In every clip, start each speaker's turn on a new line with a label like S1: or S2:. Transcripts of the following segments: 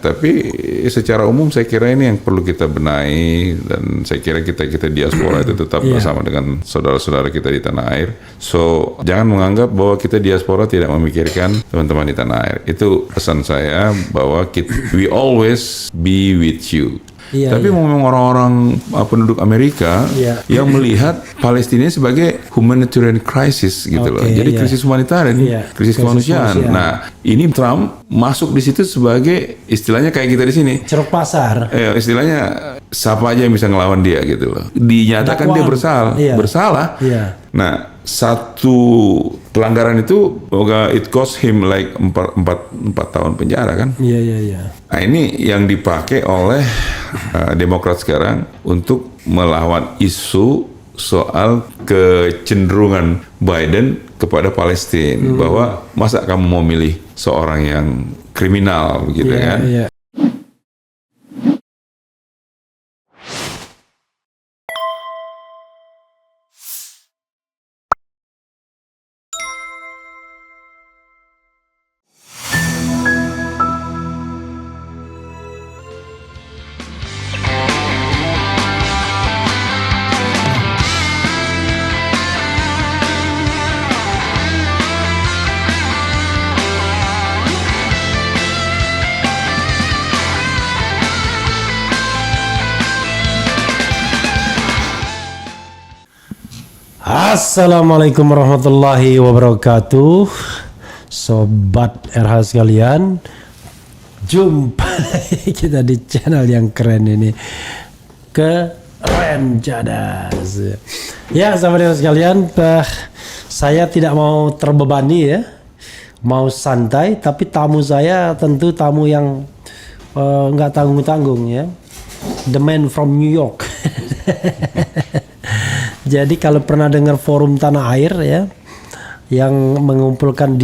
S1: tapi secara umum saya kira ini yang perlu kita benahi, dan saya kira kita diaspora itu tetap bersama dengan saudara-saudara kita di tanah air. So jangan menganggap bahwa kita diaspora tidak memikirkan teman-teman di tanah air. Itu pesan saya, bahwa we always be with you. Tapi memang orang-orang penduduk Amerika yang melihat Palestina sebagai humanitarian crisis gitu loh. Jadi krisis humanitarian, krisis kemanusiaan. Nah, ini Trump masuk di situ sebagai istilahnya kayak kita di sini.
S2: Ceruk pasar.
S1: Istilahnya siapa aja yang bisa ngelawan dia gitu loh. Dinyatakan dia bersalah. Nah, satu pelanggaran itu it cost him like 4 tahun penjara kan. Nah, ini yang dipakai oleh Demokrat sekarang untuk melawan isu soal kecenderungan Biden kepada Palestina, bahwa masa kamu mau milih seorang yang kriminal gitu kan.
S2: Assalamualaikum warahmatullahi wabarakatuh, sobat RH sekalian. Jumpa lagi kita di channel yang keren ini, Keren Cadas. Ya, sobat RH sekalian, saya tidak mau terbebani ya, mau santai, tapi tamu saya tentu tamu yang nggak tanggung-tanggung ya. The man from New York. Jadi kalau pernah dengar forum tanah air ya, yang mengumpulkan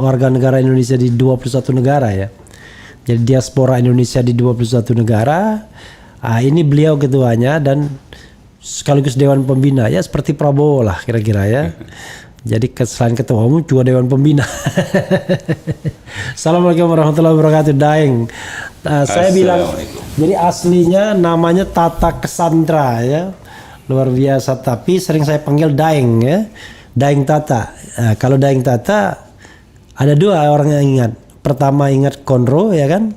S2: warga negara Indonesia di 21 negara ya. Jadi diaspora Indonesia di 21 negara. Ini beliau ketuanya dan sekaligus Dewan Pembina ya, seperti Prabowo lah kira-kira ya. Jadi selain ketua umum juga Dewan Pembina. Assalamualaikum warahmatullahi wabarakatuh, Daeng. Saya bilang, jadi aslinya namanya Tata Kesandra ya, luar biasa. Tapi sering saya panggil Daeng ya, Daeng Tata. Kalau Daeng Tata ada dua orang yang ingat. Pertama ingat Konro ya kan,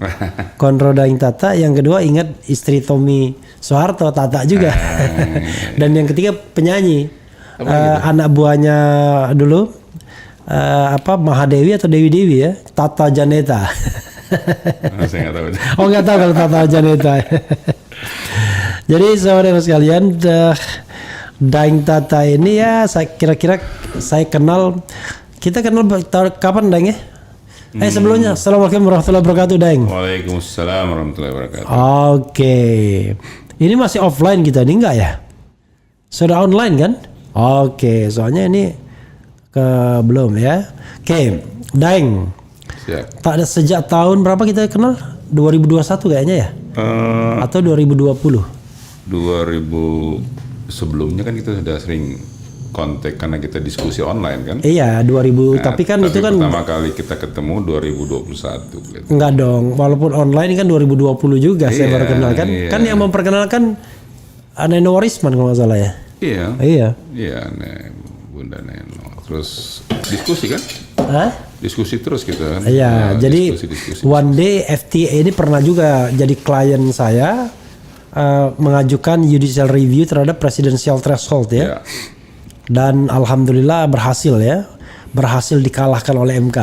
S2: Konro Daeng Tata. Yang kedua ingat istri Tommy Soeharto, Tata juga. Dan yang ketiga penyanyi. Anak buahnya dulu Mahadewi atau Dewi ya, Tata Janeta.
S1: Saya nggak tahu.
S2: Nggak tahu kalau Tata Janeta. Jadi saudara sekalian, Daeng Tata ini ya, saya kira-kira saya kenal. Kita kenal kapan, Daeng ya? Sebelumnya, Assalamualaikum warahmatullahi wabarakatuh, Daeng.
S1: Waalaikumsalam warahmatullahi wabarakatuh.
S2: Oke. Ini masih offline kita nih, enggak ya? Sudah online kan? Oke, soalnya ini belum ya. Oke, Daeng.
S1: Siap.
S2: Tak ada sejak tahun berapa kita kenal? 2021 kayaknya ya? Atau 2020?
S1: 2000 sebelumnya kan kita sudah sering kontak karena kita diskusi online kan?
S2: Iya, 2000. Tapi itu kan
S1: pertama kali kita ketemu 2021. Gitu.
S2: Enggak dong, walaupun online kan 2020 juga saya baru kenal kan? Kan yang memperkenalkan Neno Warisman kalau nggak salah ya?
S1: Iya, Bunda Neno. Terus diskusi kan? Diskusi terus kita kan?
S2: Iya, jadi diskusi. One day FTA ini pernah juga jadi klien saya, mengajukan judicial review terhadap presidential threshold ya. Dan alhamdulillah berhasil ya. Berhasil dikalahkan oleh MK.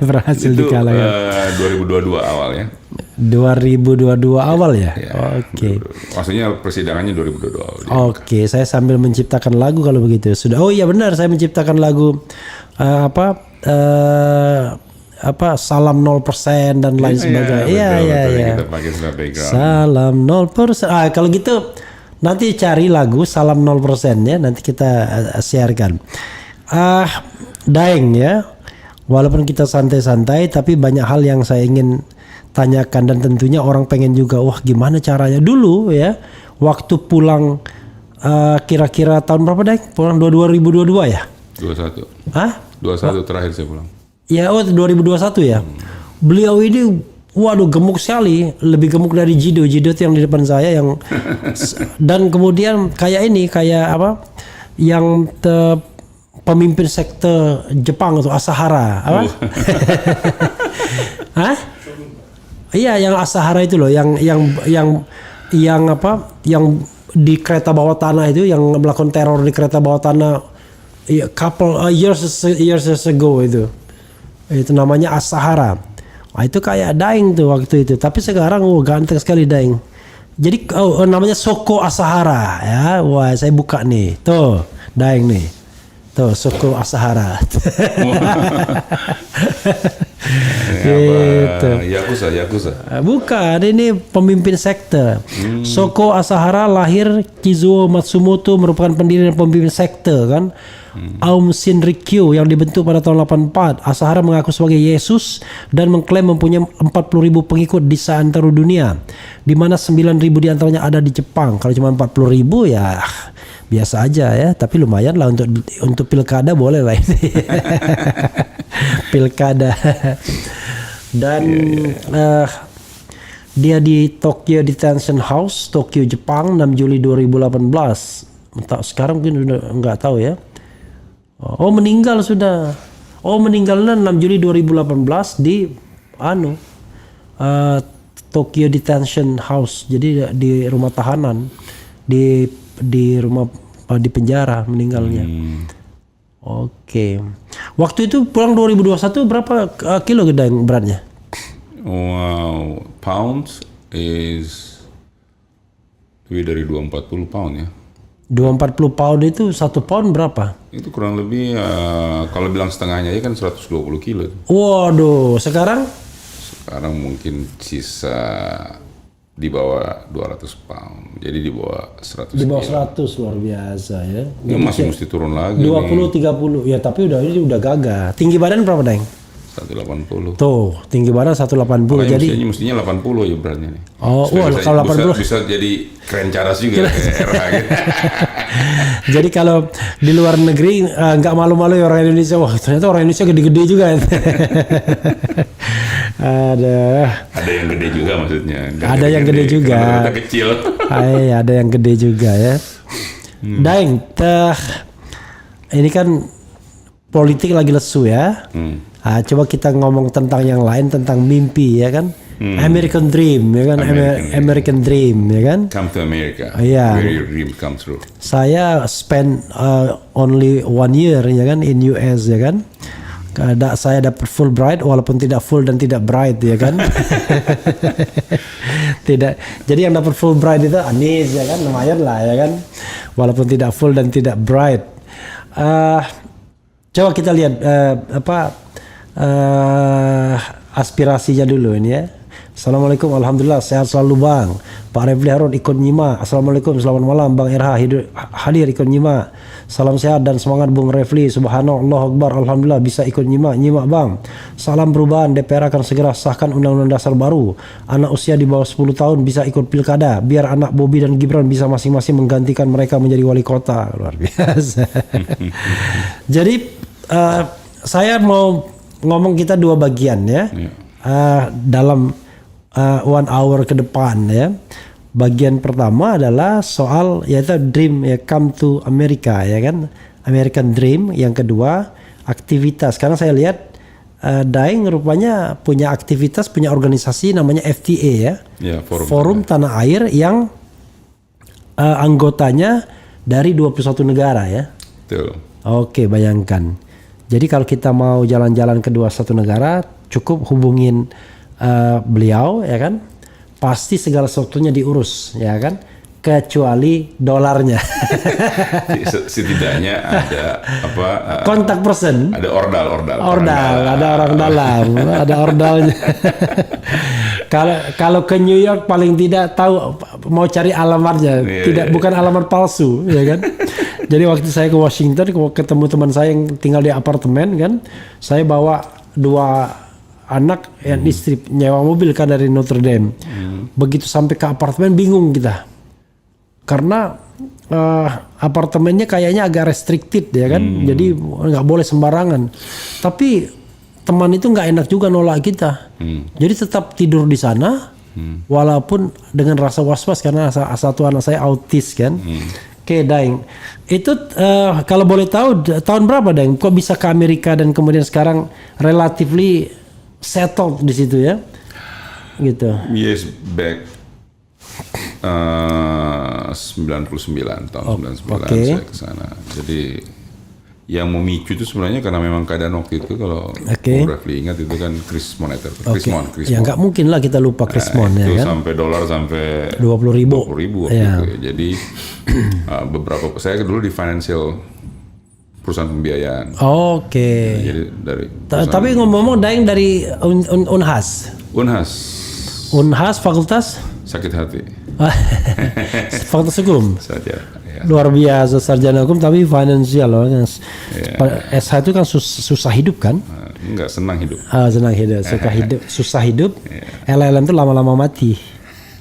S2: Berhasil dikalahkan.
S1: 2022 awal ya.
S2: 2022 awal ya? Oke.
S1: Maksudnya persidangannya 2022 awal.
S2: Oke, saya sambil menciptakan lagu kalau begitu. Sudah. Oh iya benar, saya menciptakan lagu Salam 0% dan lain sebagainya. Iya.
S1: Kita pakai
S2: Salam 0%. Kalau gitu nanti cari lagu Salam 0% ya, nanti kita sharekan. Daeng ya. Walaupun kita santai-santai, tapi banyak hal yang saya ingin tanyakan dan tentunya orang pengen juga, wah gimana caranya dulu ya, waktu pulang kira-kira tahun berapa Daeng? Pulang 2022 ya?
S1: 21.
S2: Hah?
S1: 21 terakhir saya pulang.
S2: Ya, 2021 ya. Beliau ini, waduh, gemuk sekali, lebih gemuk dari Jido. Jido itu yang di depan saya yang dan kemudian kayak apa? Yang pemimpin sekte Jepang itu Asahara, apa? Hah? Iya, yang Asahara itu loh, yang apa? Yang di kereta bawah tanah itu, yang melakukan teror di kereta bawah tanah, couple years ago itu namanya Asahara. Wah, itu kayak Daeng tuh waktu itu, tapi sekarang ganteng sekali Daeng. Jadi namanya Soko Asahara ya. Wah, saya buka nih, tuh Daeng nih, tuh Soko Asahara.
S1: Gitu. Yakuza.
S2: Bukan, ini pemimpin sekte. Soko Asahara lahir Kizuo Matsumoto, merupakan pendiri dan pemimpin sekte kan. Aum Shinrikyo yang dibentuk pada tahun 84. Asahara mengaku sebagai Yesus dan mengklaim mempunyai 40.000 pengikut di seantero dunia, di mana 9.000 diantaranya ada di Jepang. Kalau cuma 40.000 ya biasa aja ya, tapi lumayan lah untuk pilkada, boleh lah ini. Pilkada. Dan dia di Tokyo Detention House, Tokyo, Jepang, 6 Juli 2018. Sekarang mungkin udah nggak tahu ya. Oh, meninggal sudah. Oh, meninggalnya 6 Juli 2018 di Tokyo Detention House. Jadi di rumah tahanan, di penjara meninggalnya. Oke. Waktu itu pulang 2021 berapa kilo gedang beratnya?
S1: Wow, pounds is lebih dari 240 pound ya.
S2: 240 pound itu 1 pound berapa?
S1: Itu kurang lebih kalau bilang setengahnya ya kan 120 kilo.
S2: Waduh, sekarang?
S1: Sekarang mungkin sisa di bawah 200 pound. Jadi di bawah 100
S2: Di bawah
S1: kilo.
S2: 100, luar biasa ya.
S1: Ya masih mesti turun lagi
S2: 20 30. Ya tapi ini udah gagah. Tinggi badan berapa, Deng?
S1: 180.
S2: Tuh, tinggi badan 180.
S1: Makanya
S2: Jadi
S1: mestinya 80 ya beratnya nih.
S2: oh, kalau 80
S1: bisa jadi keren caras juga kayak RH gitu.
S2: Jadi kalau di luar negeri nggak malu-malu ya orang Indonesia. Wah, ternyata orang Indonesia gede-gede juga.
S1: Ada yang gede juga maksudnya.
S2: Ada yang gede juga.
S1: Ada kecil.
S2: Ada yang gede juga ya. Daeng, ini kan politik lagi lesu ya. Coba kita ngomong tentang yang lain, tentang mimpi ya kan. American Dream ya kan. American Dream ya kan.
S1: Come to America.
S2: Iya.
S1: Where your dream come true.
S2: Saya spend only 1 year ya kan in US ya kan. Saya dapat Fulbright walaupun tidak full dan tidak bright ya kan. Tidak. Jadi yang dapat Fulbright itu Anis ya kan, lumayan lah ya kan. Walaupun tidak full dan tidak bright. Coba kita lihat aspirasinya dulu ini ya. Assalamualaikum, alhamdulillah sehat selalu bang. Pak Refli Harun ikut nyimak. Assalamualaikum, selamat malam bang RH hadir ikut nyimak. Salam sehat dan semangat Bung Refli. Subhanallah Akbar, alhamdulillah bisa ikut nyimak bang. Salam perubahan, DPR akan segera sahkan undang-undang dasar baru. Anak usia di bawah 10 tahun bisa ikut pilkada, biar anak Bobi dan Gibran bisa masing-masing menggantikan mereka menjadi wali kota. Luar biasa. Jadi saya mau ngomong kita dua bagian ya. Dalam 1 hour ke depan ya. Bagian pertama adalah soal yaitu dream ya, come to America ya kan, American Dream. Yang kedua aktivitas. Karena saya lihat Daeng rupanya punya aktivitas, punya organisasi namanya FTA ya, Forum Tanah Air yang anggotanya dari 21 negara ya.
S1: Betul.
S2: Oke, bayangkan. Jadi kalau kita mau jalan-jalan ke 21 negara cukup hubungin beliau ya kan, pasti segala sesuatunya diurus ya kan, kecuali dolarnya.
S1: Setidaknya ada
S2: kontak person,
S1: ada ordal
S2: ada orang dalam, ada ordalnya. Kalau ke New York paling tidak tahu mau cari alamatnya, bukan alamat palsu ya kan. Jadi waktu saya ke Washington ketemu teman saya yang tinggal di apartemen kan, saya bawa 2 anak yang istri nyewa mobil kan dari Notre Dame. Begitu sampai ke apartemen bingung kita. Karena apartemennya kayaknya agak restricted ya kan, jadi nggak boleh sembarangan. Tapi teman itu nggak enak juga nolak kita, jadi tetap tidur di sana, walaupun dengan rasa was-was karena satu anak saya autis kan. Oke, Daeng, itu kalau boleh tahu tahun berapa Daeng? Kok bisa ke Amerika dan kemudian sekarang relatively settled di situ ya? Gitu.
S1: Yes, back 99 tahun 99 saya ke sana. Jadi yang memicu itu sebenarnya karena memang keadaan waktu itu kalau Rafli ingat itu kan krisis moneter, krismon.
S2: Ya nggak mungkin lah kita lupa krismon ya kan.
S1: Sampai dolar sampai
S2: 20.000
S1: waktu itu. Jadi beberapa saya dulu di financial perusahaan pembiayaan.
S2: Jadi
S1: dari
S2: tapi ngomong-ngomong Daeng dari Unhas fakultas
S1: sakit hati.
S2: Fakultas hukum.
S1: Saja. Ya.
S2: Luar biasa sarjana hukum tapi finansial loh. SH itu kan susah hidup kan?
S1: Enggak, senang hidup.
S2: Senang hidup, susah hidup. LLM itu lama-lama mati.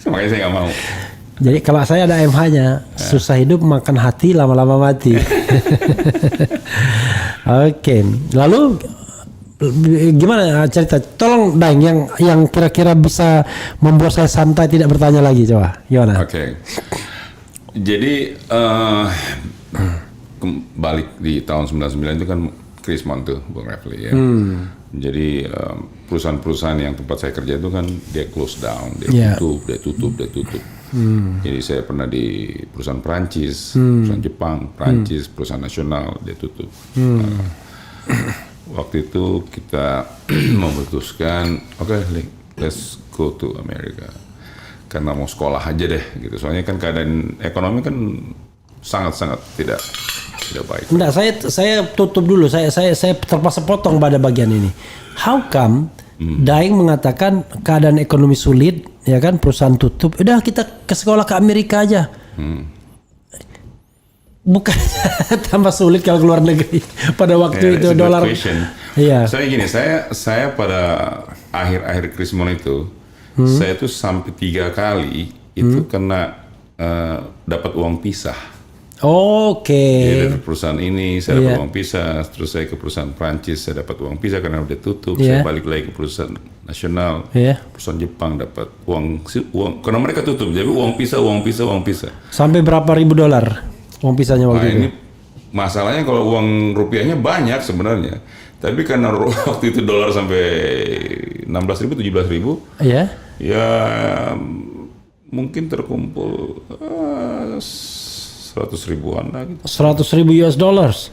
S1: Makanya saya nggak mau.
S2: Jadi kalau saya ada MH-nya, susah hidup makan hati lama-lama mati. Oke. Lalu gimana cerita? Tolong Daeng yang kira-kira bisa membuat saya santai tidak bertanya lagi, coba. Gimana?
S1: Oke. Jadi balik di tahun 99 itu kan krismon tuh Bung Rafli ya. Jadi perusahaan-perusahaan yang tempat saya kerja itu kan dia close down, dia tutup. Jadi saya pernah di perusahaan Perancis, perusahaan Jepang, Perancis, perusahaan nasional dia tutup. Waktu itu kita memutuskan, let's go to America. Karena mau sekolah aja deh, gitu. Soalnya kan keadaan ekonomi kan sangat-sangat tidak baik.
S2: Enggak, saya tutup dulu. Saya terpaksa potong pada bagian ini. How come Daeng mengatakan keadaan ekonomi sulit, ya kan, perusahaan tutup. Udah kita ke sekolah ke Amerika aja. Bukan tambah sulit kalau keluar negeri pada waktu itu dolar.
S1: Iya. Saya gini, saya pada akhir krismon itu, saya tuh sampai 3 kali itu kena dapat uang pisah. Jadi dari perusahaan ini saya dapat uang pisah, terus saya ke perusahaan Prancis saya dapat uang pisah karena udah tutup. Saya balik lagi ke perusahaan nasional, perusahaan Jepang dapat uang karena mereka tutup. Jadi uang pisah. Sampai berapa ribu dolar uang pisahnya waktu itu? Ini masalahnya kalau uang rupiahnya banyak sebenarnya, tapi karena waktu itu dolar sampai 16.000, 17.000, ya mungkin terkumpul 100 ribuan lah gitu. 100.000 US dollars.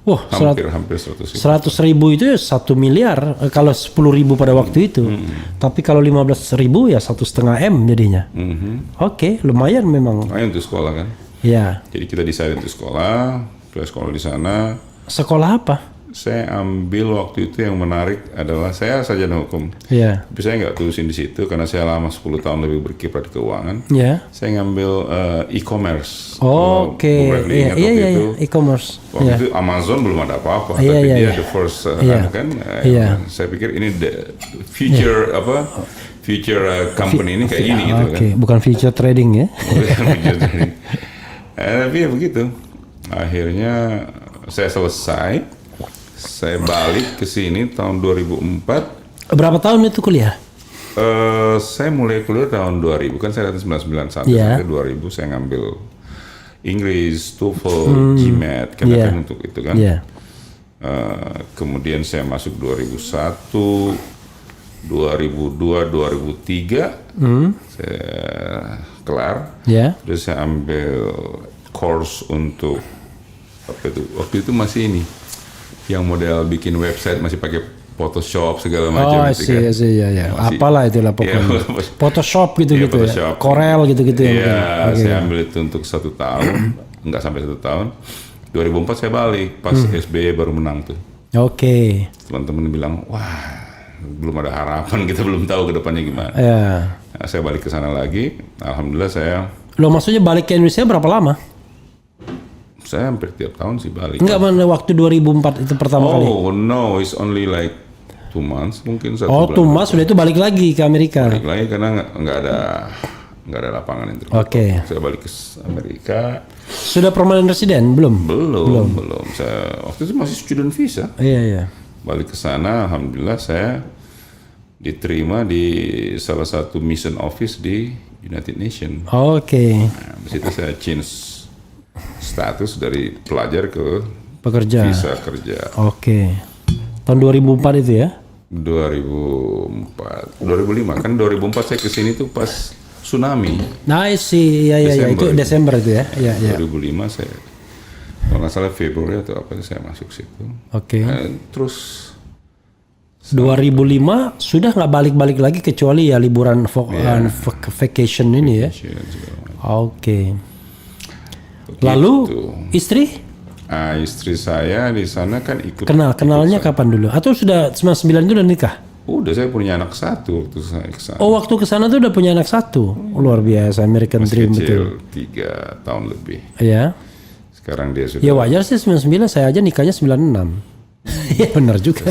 S1: Wah, hampir 100.000. 100.000 itu 1 miliar kalau 10.000 pada waktu itu. Tapi kalau 15.000 ya 1,5 M jadinya. Oke, lumayan memang. Lumayan untuk sekolah kan? Iya. Jadi kita desain untuk sekolah di sana. Sekolah apa? Saya ambil waktu itu yang menarik adalah saya sarjana hukum. Iya. Tapi saya nggak tulisin di situ karena saya lama 10 tahun lebih berkiprah di keuangan. Iya. Saya ngambil e-commerce. Iya, e-commerce. Waktu itu Amazon belum ada apa-apa, tapi dia the first kan. Saya pikir ini the future future company ini kayak ini gitu kan. Bukan future trading ya. Bukan future trading. Tapi ya begitu. Akhirnya saya selesai. Saya balik ke sini tahun 2004. Berapa tahun itu kuliah? Saya mulai kuliah tahun 2000, kan saya datang 99 sampai 2000 saya ngambil Inggris, TOEFL, GMAT, kan untuk itu kan. Kemudian saya masuk 2001, 2002, 2003 saya kelar. Terus saya ambil course untuk apa itu? Waktu itu masih ini. Yang model bikin website masih pakai Photoshop segala macam gitu kan. Iya. Apalah itulah pokoknya. Photoshop gitu-gitu ya. Corel gitu-gitu ya. Iya, saya ambil itu untuk 1 tahun, enggak sampai 1 tahun. 2004 saya balik, pas SBY baru menang tuh. Teman-teman bilang, wah, belum ada harapan, kita belum tahu ke depannya gimana. Nah, saya balik ke sana lagi, alhamdulillah saya. Lo maksudnya balik ke Indonesia berapa lama? Saya hampir tiap tahun sih balik. Enggak, mana waktu 2004 itu pertama kali? Oh no, it's only like 2 months mungkin. 2 months sudah itu balik lagi ke Amerika. Balik lagi karena nggak nggak ada lapangan yang terbuka. Saya balik ke Amerika.
S2: Sudah permanent resident belum?
S1: Belum. Saya waktu itu masih student visa.
S2: Iya.
S1: Balik ke sana, alhamdulillah saya diterima di salah satu mission office di United Nations. Nah, di situ saya change status dari pelajar ke
S2: pekerja.
S1: Visa kerja.
S2: Tahun 2004 itu ya?
S1: 2005 kan 2004 saya kesini tuh pas tsunami.
S2: Nice sih, ya itu Desember itu ya.
S1: 2005 saya kalau nggak salah Februari atau apa saya masuk situ. Terus
S2: 2005 sudah nggak balik-balik lagi kecuali ya liburan vacation ini ya. Lalu istri?
S1: Istri saya di sana kan ikut.
S2: Kenalnya kapan dulu? Atau sudah 99 itu udah nikah?
S1: Udah, saya punya anak satu waktu saya kesana.
S2: Waktu kesana tuh udah punya anak satu. Luar biasa, American Dream betul.
S1: 3 tahun lebih.
S2: Iya.
S1: Sekarang dia sudah.
S2: Ya wajar sih 99, saya aja nikahnya 96. Iya benar juga.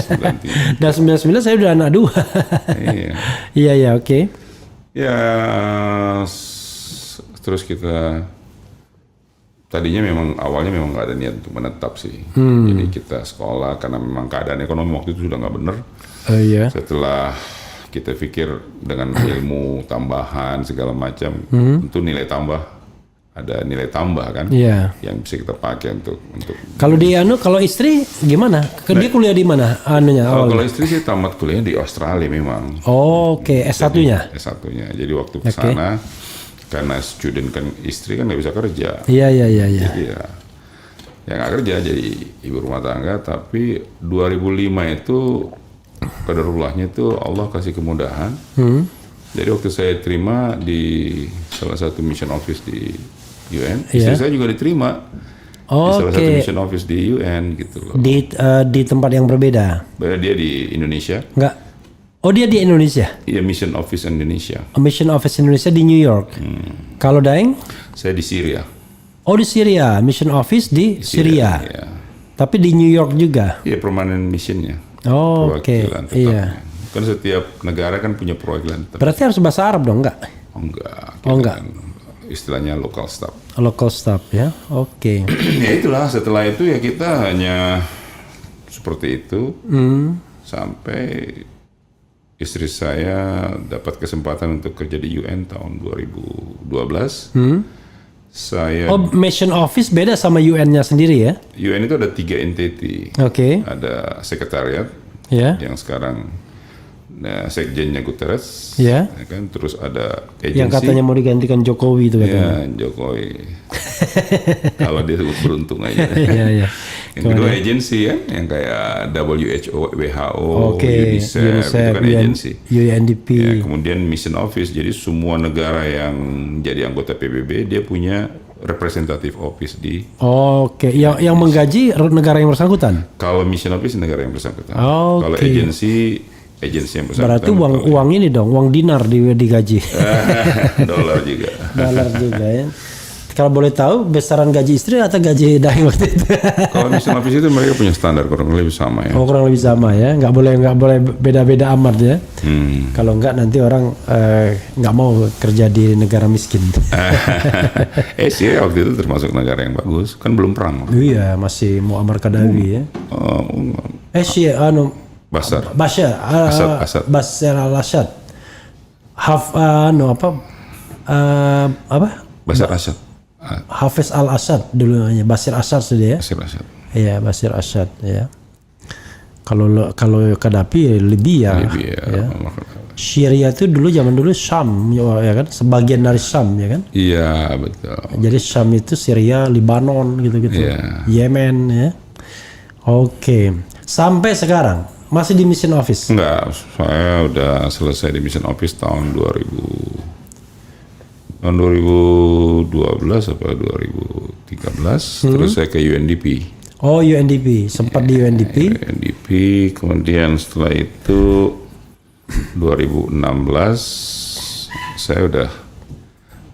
S2: Dan 99 saya udah anak 2. Iya, oke.
S1: Ya, terus kita tadinya awalnya memang nggak ada niat untuk menetap sih. Jadi kita sekolah karena memang keadaan ekonomi waktu itu sudah nggak benar. Setelah kita pikir dengan ilmu tambahan segala macam, tentu ada nilai tambah kan, yang bisa kita pakai untuk.
S2: Kalau kalau istri gimana? Dia kuliah di mana?
S1: Kalau istri sih tamat kuliah di Australia memang.
S2: S1-nya.
S1: S1-nya. Jadi waktu ke sana karena student kan istri kan nggak bisa kerja.
S2: Iya.
S1: Jadi ya nggak kerja jadi ibu rumah tangga. Tapi 2005 itu qadarullahnya itu Allah kasih kemudahan. Jadi waktu saya terima di salah satu mission office di UN, istri saya juga diterima di salah satu mission office di UN gitu loh.
S2: Di tempat yang berbeda.
S1: Dia di Indonesia.
S2: Enggak. Dia di Indonesia?
S1: Iya, mission office Indonesia.
S2: Mission office Indonesia di New York. Kalau Daeng?
S1: Saya di Syria.
S2: Di Syria, mission office di Syria.
S1: Iya.
S2: Tapi di New York juga.
S1: Iya, permanent missionnya.
S2: Iya.
S1: Kan setiap negara kan punya perwakilan tetap.
S2: Berarti harus bahasa Arab dong, enggak?
S1: Enggak. Kan istilahnya local staff.
S2: Local staff ya.
S1: Ya itulah, setelah itu ya kita hanya seperti itu sampai istri saya dapat kesempatan untuk kerja di UN tahun 2012.
S2: Mission office beda sama UN-nya sendiri ya?
S1: UN itu ada 3 entity. Ada sekretariat yang sekarang sekjennya Guterres, kan, terus ada agency
S2: yang katanya mau digantikan Jokowi itu katanya.
S1: Jokowi. Kalau dia beruntung aja. Yang kedua agency kan, yang kayak WHO, UNICEF itu kan agency.
S2: UNDP.
S1: Kemudian mission office, jadi semua negara yang jadi anggota PBB dia punya representative office di.
S2: Yang menggaji negara yang bersangkutan.
S1: Kalau mission office negara yang bersangkutan. Kalau agency yang bersangkutan.
S2: Berarti uang ini dong, uang dinar digaji.
S1: Dolar juga.
S2: Ya. Kalau boleh tahu besaran gaji istri atau gaji Daeng waktu itu?
S1: Kalau mission office itu mereka punya standar kurang lebih sama ya.
S2: Kurang lebih sama ya, nggak boleh beda-beda amat ya. Kalau nggak nanti orang nggak mau kerja di negara miskin.
S1: Syria waktu itu termasuk negara yang bagus, kan belum perang.
S2: Iya, masih Muammar Gaddafi ya. Syria
S1: Bashar
S2: al-Assad.
S1: Bashar Assad.
S2: Hafiz al-Assad dulu namanya, Bashar Assad sudah ya. Iya, Bashar Assad ya. Kalau Gaddafi Libya. Ya. Syria itu zaman dulu Syam ya kan, sebagian dari Syam ya kan.
S1: Iya, betul.
S2: Jadi Syam itu Syria, Lebanon gitu-gitu. Yemen ya. Sampai sekarang masih di mission office?
S1: Enggak, saya udah selesai di mission office tahun 2012 atau 2013. Terus saya ke UNDP.
S2: UNDP, sempat di UNDP.
S1: Kemudian setelah itu 2016 saya udah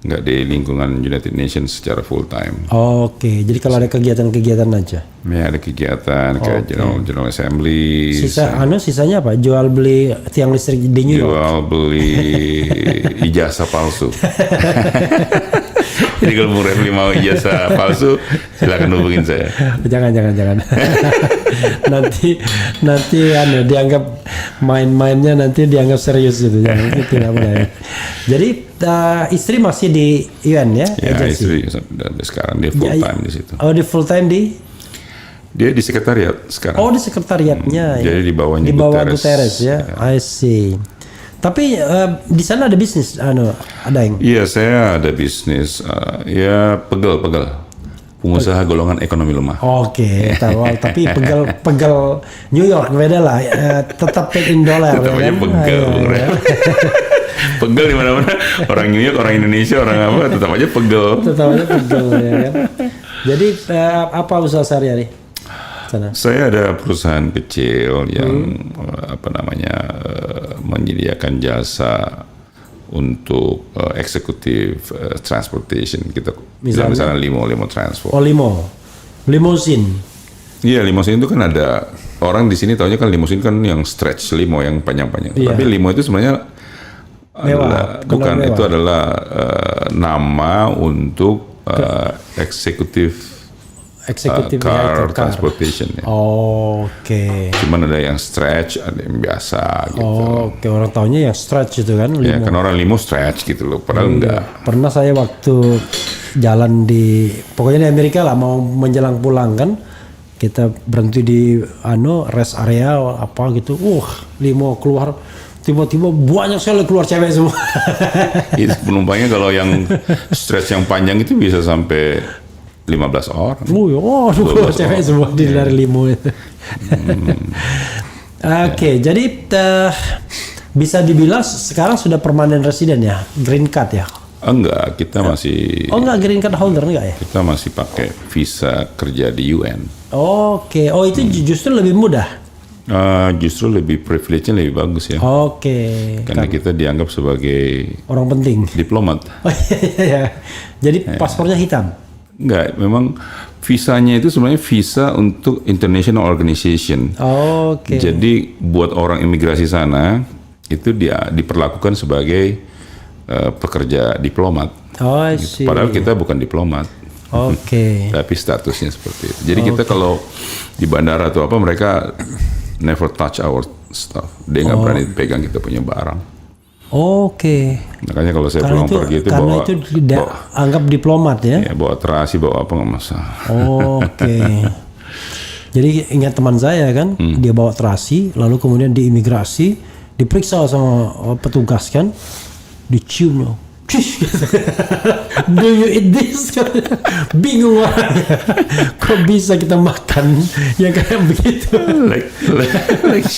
S1: nggak di lingkungan United Nations secara full time.
S2: Oke, jadi kalau ada kegiatan-kegiatan aja.
S1: Ya ada kegiatan kayak General Assembly.
S2: Sisanya apa? Jual beli tiang listrik di New York.
S1: Jual beli ijazah palsu. Jadi kalau Bung Refli mau ijazah palsu, silakan hubungin saya.
S2: Jangan. nanti dianggap main-mainnya nanti dianggap serius gitu. Jangan, itu tidak boleh. Jadi istri masih di UN ya?
S1: Ya,
S2: agency?
S1: istri sekarang dia full time di situ.
S2: Oh, di full time
S1: Dia di sekretariat sekarang.
S2: Oh, di sekretariatnya.
S1: Jadi di bawahnya
S2: di bawah
S1: Guterres
S2: ya. I see. Tapi di sana ada bisnis, ada yang?
S1: Iya, saya ada bisnis. Ya pegel. Pengusaha golongan ekonomi lemah.
S2: Oke, tapi pegel New York beda lah. Tetap pay in dollar.
S1: Tetap aja pegel, Bung Ren. Pegel di mana-mana. Orang New York, orang Indonesia, orang apa, tetap aja pegel.
S2: Ya kan. Jadi apa usaha sehari-hari?
S1: Saya ada perusahaan kecil yang menyediakan jasa untuk eksekutif transportation. Kita misalnya limo transport.
S2: Oh, limousine.
S1: Iya, limousine itu kan ada orang di sini taunya kan limousine kan yang stretch limo yang panjang-panjang.
S2: Iya.
S1: Tapi limo itu sebenarnya itu adalah nama untuk eksekutif car transportation ya.
S2: Oke.
S1: Cuman ada yang stretch, ada yang biasa gitu.
S2: Oke, orang taunya yang stretch itu kan.
S1: Ya kan orang limo stretch gitu loh, padahal enggak.
S2: Pernah saya waktu jalan pokoknya di Amerika lah, mau menjelang pulang kan, kita berhenti di rest area apa gitu. Limo keluar, tiba-tiba banyak sekali keluar cewek semua.
S1: Itu penumpangnya kalau yang stretch yang panjang itu bisa sampai 15 orang.
S2: Keluar cewek semua dari limo itu. Oke, jadi bisa dibilang sekarang sudah permanent resident ya, green card ya?
S1: Enggak, kita masih.
S2: Enggak, green card holder enggak ya?
S1: Kita masih pakai visa kerja di UN.
S2: Oke, itu justru lebih mudah.
S1: Justru lebih privilege-nya lebih bagus ya.
S2: Oke.
S1: Karena kita dianggap sebagai
S2: orang penting.
S1: Diplomat.
S2: Iya. Jadi paspornya hitam.
S1: Enggak, memang visanya itu sebenarnya visa untuk international organization.
S2: Oke.
S1: Jadi buat orang imigrasi sana itu dia diperlakukan sebagai pekerja diplomat.
S2: I see.
S1: Padahal kita bukan diplomat.
S2: Oke.
S1: Tapi statusnya seperti itu. Jadi kita kalau di bandara atau apa mereka never touch our stuff. Dia nggak berani pegang kita punya barang.
S2: Oke.
S1: Makanya kalau saya pulang pergi itu bawa,
S2: anggap diplomat ya?
S1: Ya bawa terasi, bawa apa nggak masalah.
S2: Oke. Jadi ingat teman saya kan, dia bawa terasi, lalu kemudian di imigrasi diperiksa sama petugas kan, dicium. Do you eat this? Bingung orangnya. Kok bisa kita makan yang kayak begitu?
S1: like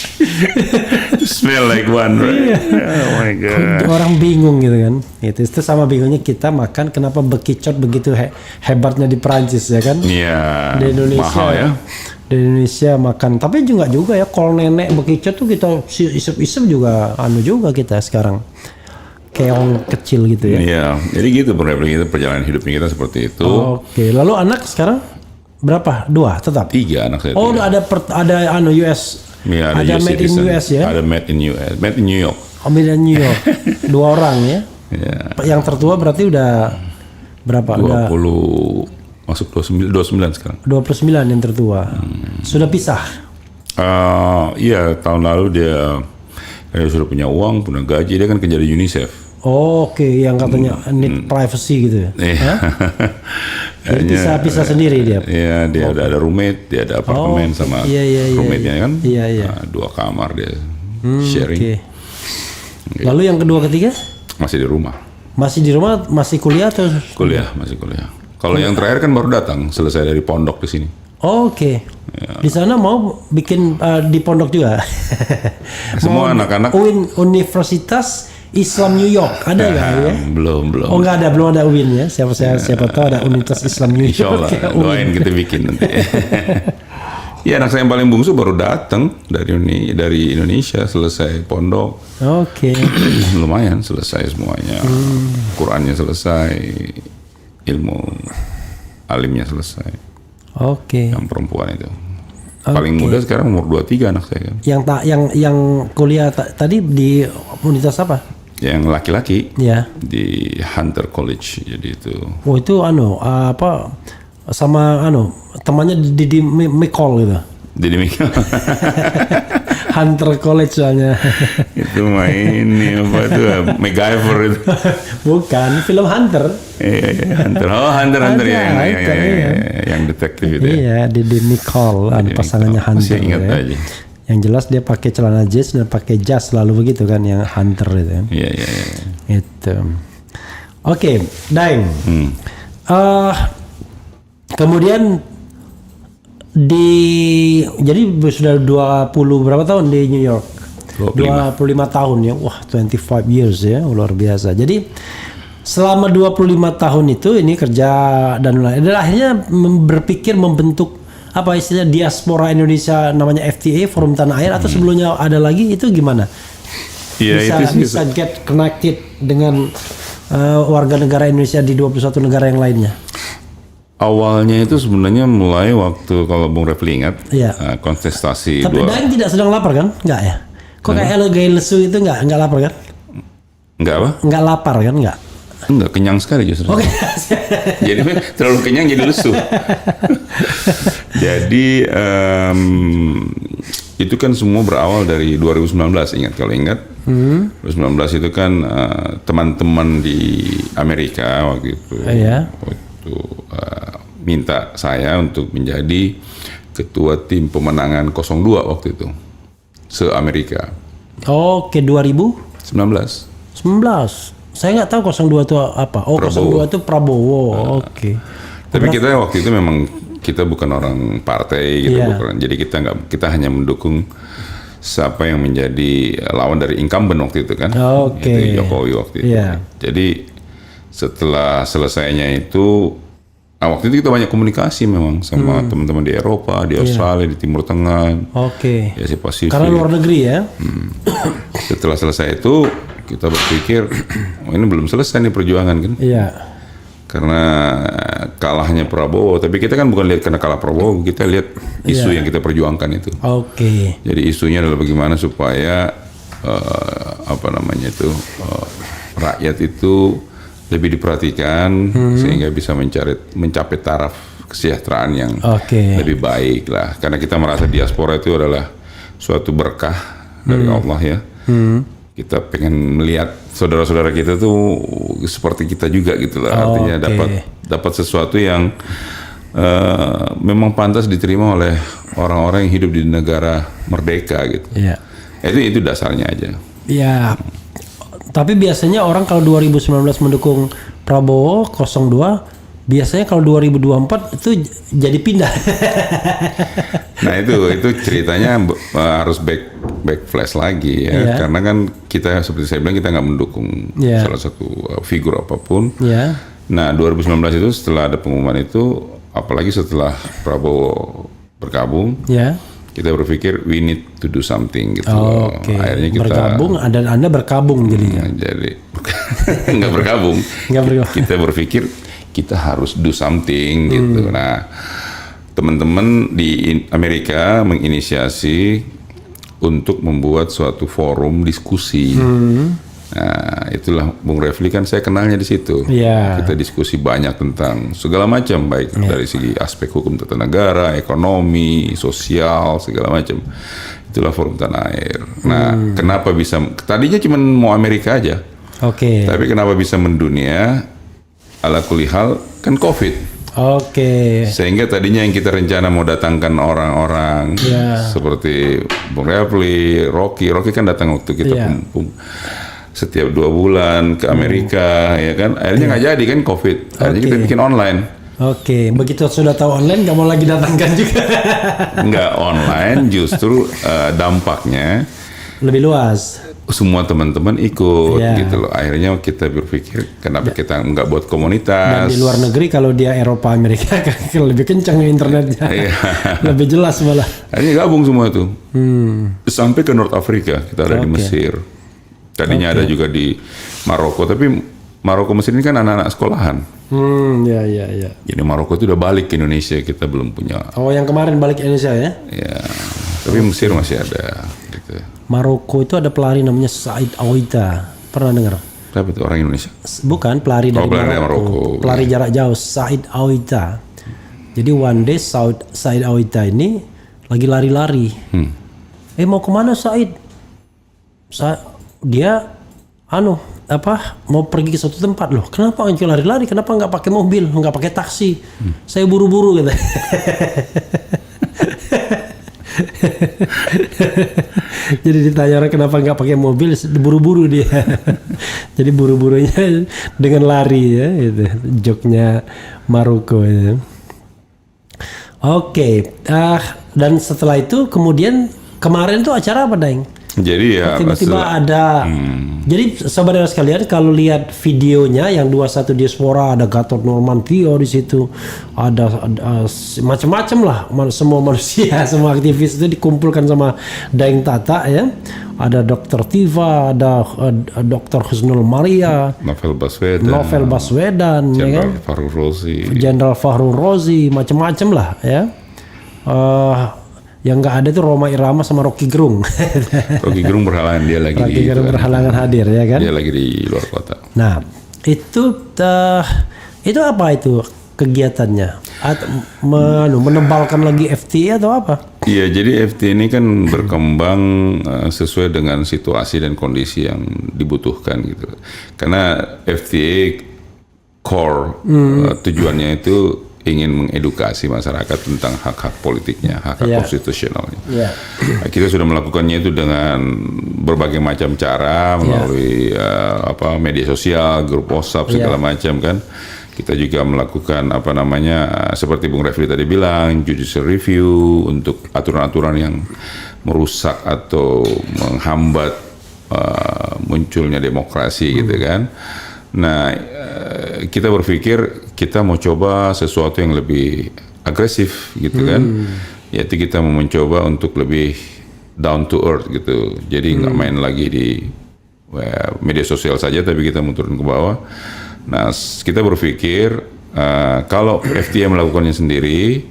S1: smell like one, right? Oh my god.
S2: Orang bingung gitu kan. Itu sama bingungnya kita makan. Kenapa bekicot begitu hebatnya di Perancis ya kan?
S1: Iya.
S2: Di Indonesia
S1: mahal ya.
S2: Di Indonesia makan. Tapi juga ya kalau nenek bekicot tuh kita isep-isep juga juga kita sekarang. Keong kecil gitu ya.
S1: Iya, jadi gitu kita perjalanan hidupnya kita seperti itu.
S2: Oke, lalu anak sekarang berapa? 2 tetap?
S1: 3 anak saya.
S2: Oh, ada US.
S1: Ya,
S2: ada made in US ya?
S1: Ada made in US, made in New York.
S2: Oh, made in New York. 2 orang ya?
S1: Ya.
S2: Yang tertua berarti udah berapa?
S1: 20 masuk 29 sekarang.
S2: 29 yang tertua. Sudah pisah.
S1: Iya, tahun lalu dia sudah punya uang, punya gaji, dia kan kerja di UNICEF.
S2: Oke, yang katanya need privacy gitu ya.
S1: Iya.
S2: Jadi pisah sendiri dia.
S1: Iya, dia ada roommate, dia ada apartemen sama roommate-nya kan.
S2: Iya.
S1: 2 kamar dia sharing.
S2: Okay. Lalu yang kedua ketiga?
S1: Masih di rumah.
S2: Masih di rumah, masih kuliah atau?
S1: Masih kuliah. Kalau yang terakhir kan baru datang, selesai dari pondok di sini.
S2: Oke. Ya. Di sana mau bikin di pondok juga.
S1: Semua anak-anak.
S2: Universitas Islam New York ada nggak ya?
S1: Belum.
S2: Oh nggak ada, belum ada UIN ya. Siapa tahu ada Universitas Islam New York.
S1: Insyaallah, doain kita bikin nanti. Iya, anak saya yang paling bungsu baru datang dari Indonesia, selesai pondok.
S2: Oke.
S1: Lumayan selesai semuanya. Qurannya selesai, ilmu alimnya selesai.
S2: Oke.
S1: Yang perempuan itu. Paling muda sekarang umur 23 anak saya kan.
S2: Yang kuliah tadi di universitas apa?
S1: Yang laki-laki
S2: Ya.
S1: di Hunter College, jadi itu.
S2: Oh itu apa sama temannya di Mikol gitu.
S1: Jadi
S2: Hunter College soalnya.
S1: itu main apa itu MacGyver itu.
S2: Bukan, film Hunter.
S1: Iya, Hunter. Oh, Hunter ya, yang detektif itu.
S2: Iya, di Mikol, pasangannya Hunter.
S1: Masih ingat
S2: ya.
S1: aja.
S2: Yang jelas dia pakai celana jeans dan pakai jas selalu begitu kan, yang Hunter itu.
S1: Iya.
S2: Itu. Oke, Daeng. Kemudian jadi sudah 20 berapa tahun di New York? 25 tahun ya. Wah, 25 years ya, luar biasa. Jadi selama 25 tahun itu ini kerja dan akhirnya berpikir membentuk apa istilahnya diaspora Indonesia, namanya FTA, Forum Tanah Air, atau sebelumnya ada lagi, itu gimana?
S1: Iya,
S2: bisa get connected dengan warga negara Indonesia di 21 negara yang lainnya.
S1: Awalnya itu sebenarnya mulai waktu, kalau Bung Refli ingat,
S2: Iya.
S1: kontestasi.
S2: Tapi Daeng tidak sedang lapar kan? Enggak ya? Kok kayak gaya lesu itu enggak lapar kan?
S1: Enggak apa?
S2: Enggak lapar kan? Enggak.
S1: Enggak, kenyang sekali justru.
S2: Oke.
S1: Jadi terlalu kenyang jadi lesu. Jadi itu kan semua berawal dari 2019, kalau ingat. 2019 itu kan teman-teman di Amerika waktu itu.
S2: Iya.
S1: Minta saya untuk menjadi ketua tim pemenangan 02 waktu itu se-Amerika.
S2: Oke, 2019.
S1: 19.
S2: Saya nggak tahu 02 itu apa. Oh,
S1: Prabowo.
S2: 02 itu Prabowo. Oke.
S1: Tapi kita waktu itu memang kita bukan orang partai gitu,
S2: Iya.
S1: bukan. Jadi kita hanya mendukung siapa yang menjadi lawan dari incumbent waktu itu kan.
S2: Oke.
S1: Itu Jokowi waktu itu.
S2: Iya.
S1: Jadi setelah selesainya itu, waktu itu kita banyak komunikasi memang sama teman-teman di Eropa, di Australia, di Timur Tengah,
S2: Oke.
S1: Asia Pasifik.
S2: Karena luar negeri ya.
S1: Setelah selesai itu kita berpikir, ini belum selesai nih perjuangan kan.
S2: Iya.
S1: Karena kalahnya Prabowo, tapi kita kan bukan lihat karena kalah Prabowo, kita lihat isu yang kita perjuangkan itu.
S2: Oke.
S1: Jadi isunya adalah bagaimana supaya rakyat itu lebih diperhatikan sehingga bisa mencapai taraf kesejahteraan yang lebih baik lah. Karena kita merasa diaspora itu adalah suatu berkah dari Allah ya. Kita pengen melihat saudara-saudara kita tuh seperti kita juga gitu lah. Artinya dapat sesuatu yang memang pantas diterima oleh orang-orang yang hidup di negara merdeka gitu.
S2: Iya.
S1: Itu dasarnya aja.
S2: Ya. Tapi biasanya orang kalau 2019 mendukung Prabowo 02, biasanya kalau 2024 itu jadi pindah.
S1: Nah itu ceritanya harus back flash lagi ya.
S2: Yeah.
S1: Karena kan kita seperti saya bilang, kita nggak mendukung salah satu figur apapun.
S2: Yeah.
S1: Nah 2019 itu setelah ada pengumuman itu, apalagi setelah Prabowo bergabung, kita berpikir we need to do something gitu loh. Akhirnya kita
S2: bergabung, dan Anda berkabung jadinya.
S1: Jadi nggak bergabung. Kita berpikir kita harus do something gitu. Nah, teman-teman di Amerika menginisiasi untuk membuat suatu forum diskusi. Nah, itulah Bung Refli kan saya kenalnya di situ. Kita diskusi banyak tentang segala macam, baik dari segi aspek hukum tata negara, ekonomi, sosial, segala macam. Itulah Forum Tanah Air. Nah, kenapa bisa? Tadinya cuma mau Amerika aja. Tapi kenapa bisa mendunia? Ala kulihal kan COVID. Sehingga tadinya yang kita rencana mau datangkan orang-orang seperti Bung Refli, Rocky kan datang waktu kita setiap 2 bulan ke Amerika, ya kan. Akhirnya nggak jadi kan COVID. Akhirnya kita bikin online.
S2: Begitu sudah tahu online, nggak mau lagi datangkan juga.
S1: Nggak online, justru dampaknya
S2: lebih luas.
S1: semua teman-teman ikut
S2: Ya.
S1: gitu loh. Akhirnya kita berpikir kenapa kita nggak buat
S2: Dan
S1: komunitas.
S2: di luar negeri kalau dia Eropa Amerika lebih kencang internetnya,
S1: Iya.
S2: lebih jelas malah.
S1: Akhirnya gabung semua tuh. Sampai ke North Africa, kita ada di Mesir. Tadinya ada juga di Maroko, tapi Maroko Mesir ini kan anak-anak sekolahan.
S2: Ya.
S1: Jadi Maroko itu udah balik ke Indonesia, kita belum punya.
S2: Oh, yang kemarin balik Indonesia ya?
S1: Ya, tapi Mesir masih ada. Gitu.
S2: Maroko itu ada pelari namanya Said Aouita. Pernah dengar?
S1: Siapa itu orang Indonesia?
S2: Bukan, pelari dari
S1: pelari dari
S2: Maroko.
S1: Maroko.
S2: Pelari jarak jauh, Said Aouita. Jadi one day Said Aouita ini lagi lari-lari. Mau kemana Said? Dia mau pergi ke suatu tempat loh. Kenapa nggak lari-lari? Kenapa nggak pakai mobil? Nggak pakai taksi? Saya buru-buru gitu. Jadi ditanya orang kenapa nggak pakai mobil, buru-buru dia. Jadi buru-burunya dengan lari ya, itu joknya Maroko ya. Oke, dan setelah itu kemudian kemarin tuh acara apa, Daeng?
S1: Jadi ya
S2: Tiba-tiba ada. Jadi saudara sekalian kalau lihat videonya yang 21 Diaspora, ada Gatot Nurmantio di situ, ada macam-macam lah, semua manusia, semua aktivis itu dikumpulkan sama Daeng Tata ya. Ada Dr. Tiva, ada Dr. Husnul Maria,
S1: Novel Baswedan,
S2: ya kan? Jenderal Fahru Rozi, macam-macam lah ya. Yang nggak ada tuh Roma Irama sama Rocky Gerung.
S1: Rocky Gerung berhalangan, dia lagi
S2: Rocky Gerung berhalangan hadir ya kan.
S1: Dia lagi di luar kota.
S2: Nah itu apa itu kegiatannya? Menebalkan lagi FTA atau apa?
S1: Iya, jadi FTA ini kan berkembang sesuai dengan situasi dan kondisi yang dibutuhkan gitu. Karena FTA core tujuannya itu ingin mengedukasi masyarakat tentang hak-hak politiknya, hak-hak konstitusionalnya. Kita sudah melakukannya itu dengan berbagai macam cara, melalui media sosial, grup WhatsApp segala macam kan. Kita juga melakukan seperti Bung Refli tadi bilang, judicial review untuk aturan-aturan yang merusak atau menghambat munculnya demokrasi gitu kan. Nah, kita berpikir kita mau coba sesuatu yang lebih agresif gitu kan, yaitu kita mau mencoba untuk lebih down to earth gitu. Jadi nggak main lagi di media sosial saja, tapi kita mau turun ke bawah. Nah, kita berpikir kalau FTA melakukannya sendiri,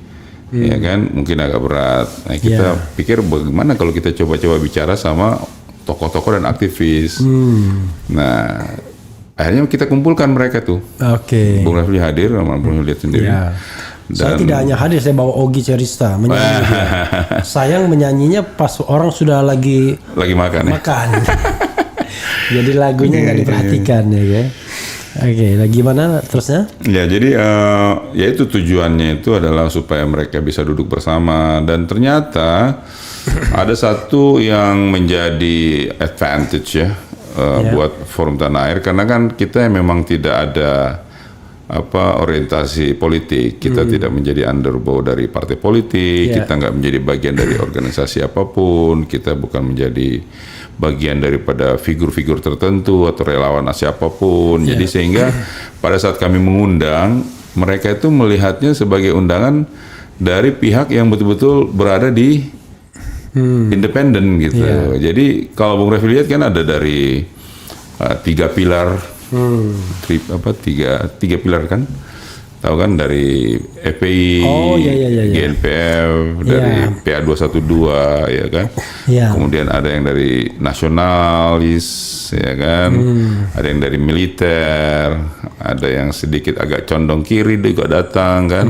S1: ya kan, mungkin agak berat. Nah, kita pikir bagaimana kalau kita coba-coba bicara sama tokoh-tokoh dan aktivis. Nah, akhirnya kita kumpulkan mereka tuh. Bung Refli hadir, Bung lihat sendiri.
S2: Saya tidak hanya hadir, saya bawa Ogi Cerista menyanyi. Sayang menyanyinya pas orang sudah lagi
S1: makan.
S2: Jadi lagunya nggak diperhatikan ya kan. Lagi gimana terusnya? Ya,
S1: jadi ya itu tujuannya itu adalah supaya mereka bisa duduk bersama, dan ternyata ada satu yang menjadi advantage ya. Buat Forum Tanah Air, karena kan kita memang tidak ada orientasi politik, kita tidak menjadi underbow dari partai politik, kita nggak menjadi bagian dari organisasi apapun, kita bukan menjadi bagian daripada figur-figur tertentu atau relawan siapapun. Jadi sehingga pada saat kami mengundang, mereka itu melihatnya sebagai undangan dari pihak yang betul-betul berada di independen gitu. Jadi kalau Bung Refli lihat kan ada dari 3 pilar, tiga pilar kan, tahu kan, dari FPI, GNPF, dari PA212 ya kan. Kemudian ada yang dari nasionalis ya kan, ada yang dari militer, ada yang sedikit agak condong kiri juga datang kan,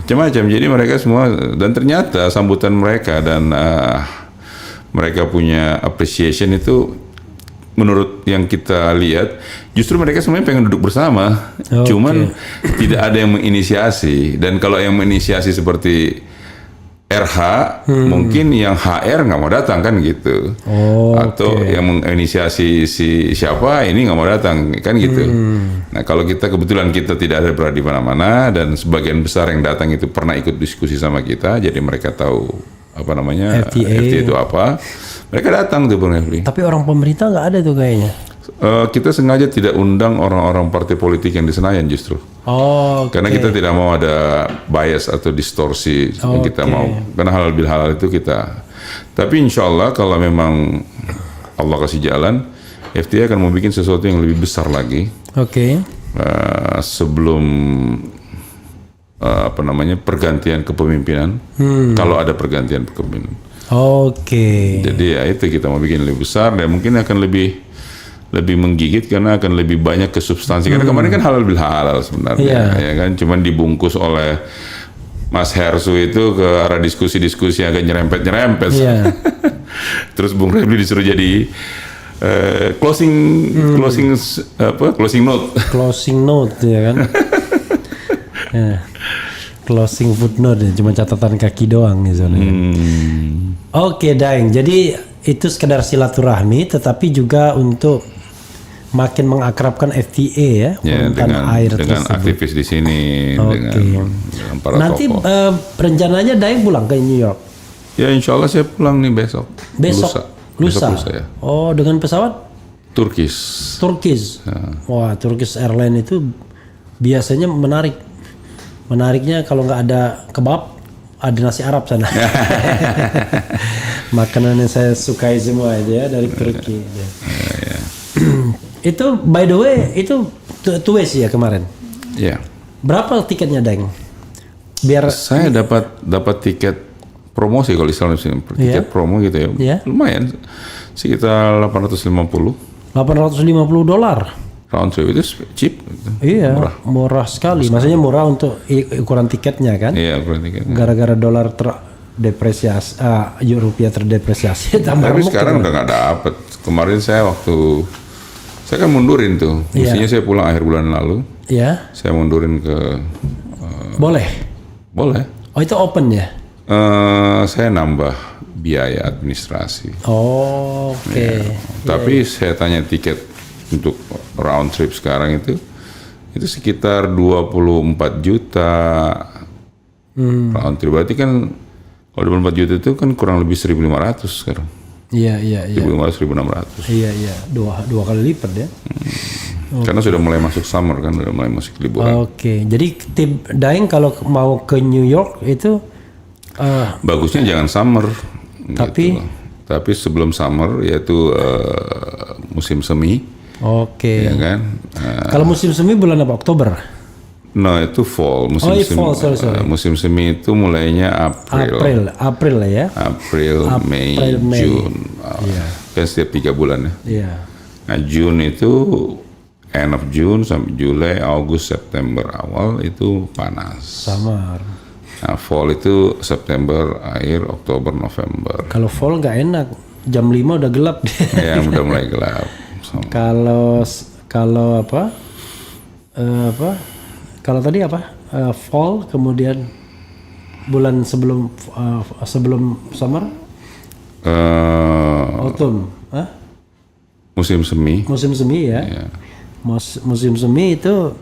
S1: macam-macam. Jadi mereka semua, dan ternyata sambutan mereka dan mereka punya appreciation itu, menurut yang kita lihat, justru mereka semuanya pengen duduk bersama, cuman tidak ada yang menginisiasi. Dan kalau yang menginisiasi seperti RH, mungkin yang HR nggak mau datang kan gitu, atau yang menginisiasi si siapa ini nggak mau datang kan gitu. Nah, kalau kita kebetulan kita tidak ada berada di mana-mana, dan sebagian besar yang datang itu pernah ikut diskusi sama kita, jadi mereka tahu FTA itu apa. Mereka datang tuh Bung Refli.
S2: Tapi orang pemerintah nggak ada tuh kayaknya.
S1: Kita sengaja tidak undang orang-orang partai politik yang di Senayan justru.
S2: Oh,
S1: Karena kita tidak mau ada bias atau distorsi yang kita mau. Karena halal bil halal itu kita. Tapi insya Allah kalau memang Allah kasih jalan, FTI akan membuat sesuatu yang lebih besar lagi.
S2: Oke.
S1: Sebelum pergantian kepemimpinan. Kalau ada pergantian kepemimpinan.
S2: Oke.
S1: Jadi ya itu kita mau bikin lebih besar dan mungkin akan lebih menggigit karena akan lebih banyak ke substansi. Karena kemarin kan halal bil halal sebenarnya, ya kan, cuman dibungkus oleh Mas Hersu itu ke arah diskusi-diskusi yang agak nyerempet. Terus Bung Refli disuruh jadi closing note. Closing note
S2: ya kan. Closing footnote ya, cuma catatan kaki doang nih soalnya. Oke, Daeng. Jadi itu sekedar silaturahmi, tetapi juga untuk makin mengakrabkan FTA ya,
S1: dengan
S2: air
S1: dengan
S2: tersebut.
S1: Aktivis di sini, dengan para
S2: nanti
S1: tokoh.
S2: Rencananya Daeng pulang ke New York.
S1: Ya insya Allah saya pulang nih besok.
S2: Lusa.
S1: Lusa ya.
S2: Oh, dengan pesawat?
S1: Turkish.
S2: Ya. Wah, Turkish Airlines itu biasanya menarik. Menariknya kalau nggak ada kebab, ada nasi Arab sana. Makanan yang saya sukai semua aja dari Turki. Itu by the way itu tuwes ya kemarin.
S1: Iya.
S2: Berapa tiketnya, Deng? Biar
S1: saya dapat tiket promosi kalau Islam tiket promo gitu ya. Lumayan. Sekitar $850.
S2: $850.
S1: Round trip itu cheap.
S2: Iya, murah sekali. Maksudnya murah untuk ukuran tiketnya kan?
S1: Iya, ukuran tiketnya.
S2: Gara-gara dolar terdepresiasi, rupiah terdepresiasi.
S1: Tapi sekarang udah nggak dapet. Kemarin saya kan mundurin tuh. Mestinya saya pulang akhir bulan lalu.
S2: Iya.
S1: Saya mundurin ke.
S2: Boleh. Oh, itu open ya?
S1: Saya nambah biaya administrasi.
S2: Oh, oke.
S1: Ya. Tapi saya tanya tiket untuk round trip sekarang itu sekitar 24 juta round trip. Berarti kan kalau 24 juta itu kan kurang lebih 1.500 sekarang.
S2: Iya.
S1: 1.500, 1.600.
S2: Iya. Dua kali lipat ya.
S1: Karena sudah mulai masuk summer kan, sudah mulai masuk liburan.
S2: Oke. Jadi tim Daeng kalau mau ke New York itu
S1: bagusnya jangan summer.
S2: Tapi
S1: gitu. Tapi sebelum summer yaitu musim semi.
S2: Oke.
S1: Ya kan?
S2: Kalau musim semi bulan apa? Oktober?
S1: No, itu fall. Musim semi.
S2: Fall, sorry.
S1: Musim semi itu mulainya
S2: April ya.
S1: April, Mei, June. Kan setiap 3 bulan ya.
S2: Iya.
S1: Nah, June itu end of June sampai Juli, Agustus, September awal itu panas.
S2: Samar.
S1: Nah, fall itu September akhir, Oktober, November.
S2: Kalau fall nggak enak. Jam 5 udah gelap.
S1: Ya, udah mulai gelap.
S2: Kalau apa? Kalau tadi apa? Fall, kemudian bulan sebelum summer? Autumn.
S1: Musim semi.
S2: Musim semi ya. Musim semi itu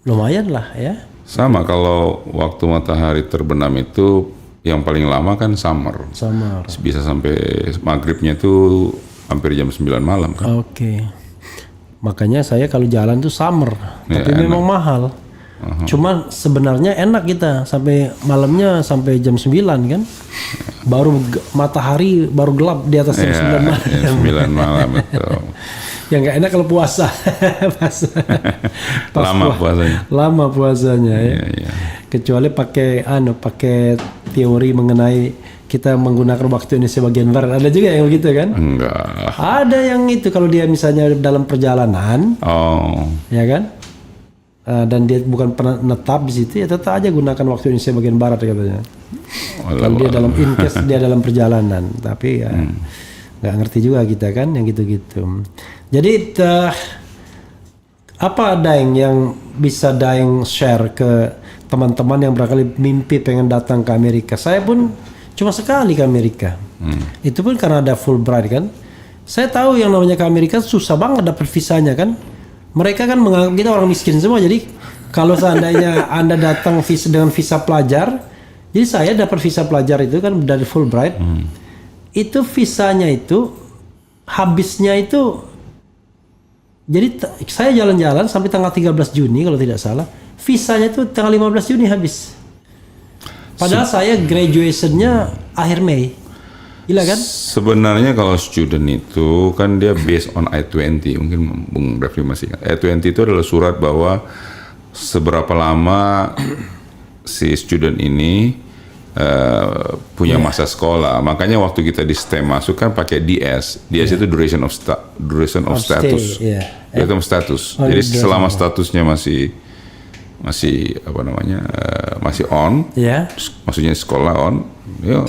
S2: lumayan lah ya.
S1: Sama kalau waktu matahari terbenam itu yang paling lama kan summer. Bisa sampai maghribnya itu hampir jam 9 malam kan.
S2: Oke. Makanya saya kalau jalan tuh summer, tapi memang mahal. Cuma sebenarnya enak kita sampai malamnya sampai jam 9 kan. Baru matahari baru gelap di atas jam 9 malam.
S1: Jam 9 malam betul.
S2: Yang nggak enak kalau puasa. Lama puasanya ya. Kecuali pakai teori mengenai kita menggunakan waktu Indonesia bagian barat. Ada juga yang begitu kan?
S1: Enggak.
S2: Ada yang itu kalau dia misalnya dalam perjalanan. Ya kan? Dan dia bukan pernah netap di situ, ya tetap aja gunakan waktu Indonesia bagian barat katanya. Kalau dia dalam dia dalam perjalanan, tapi ya nggak ngerti juga kita kan yang gitu-gitu. Jadi apa Daeng yang bisa Daeng share ke teman-teman yang barangkali mimpi pengen datang ke Amerika? Saya pun cuma sekali ke Amerika. Itu pun karena ada Fulbright kan. Saya tahu yang namanya ke Amerika susah banget dapat visanya kan. Mereka kan menganggap kita orang miskin semua. Jadi kalau seandainya Anda datang dengan visa pelajar, jadi saya dapat visa pelajar itu kan dari Fulbright. itu visanya itu habisnya itu, jadi saya jalan-jalan sampai tanggal 13 Juni kalau tidak salah, visanya itu tanggal 15 Juni habis. Padahal saya graduationnya akhir Mei. Gila kan?
S1: Sebenarnya kalau student itu kan dia based on I-20, mungkin Bung Refli masih ingat. I-20 itu adalah surat bahwa seberapa lama si student ini punya masa sekolah. Makanya waktu kita di STEM masuk kan pakai DS. DS itu duration of status. Itu status. Jadi selama statusnya masih masih on. Maksudnya sekolah on, ya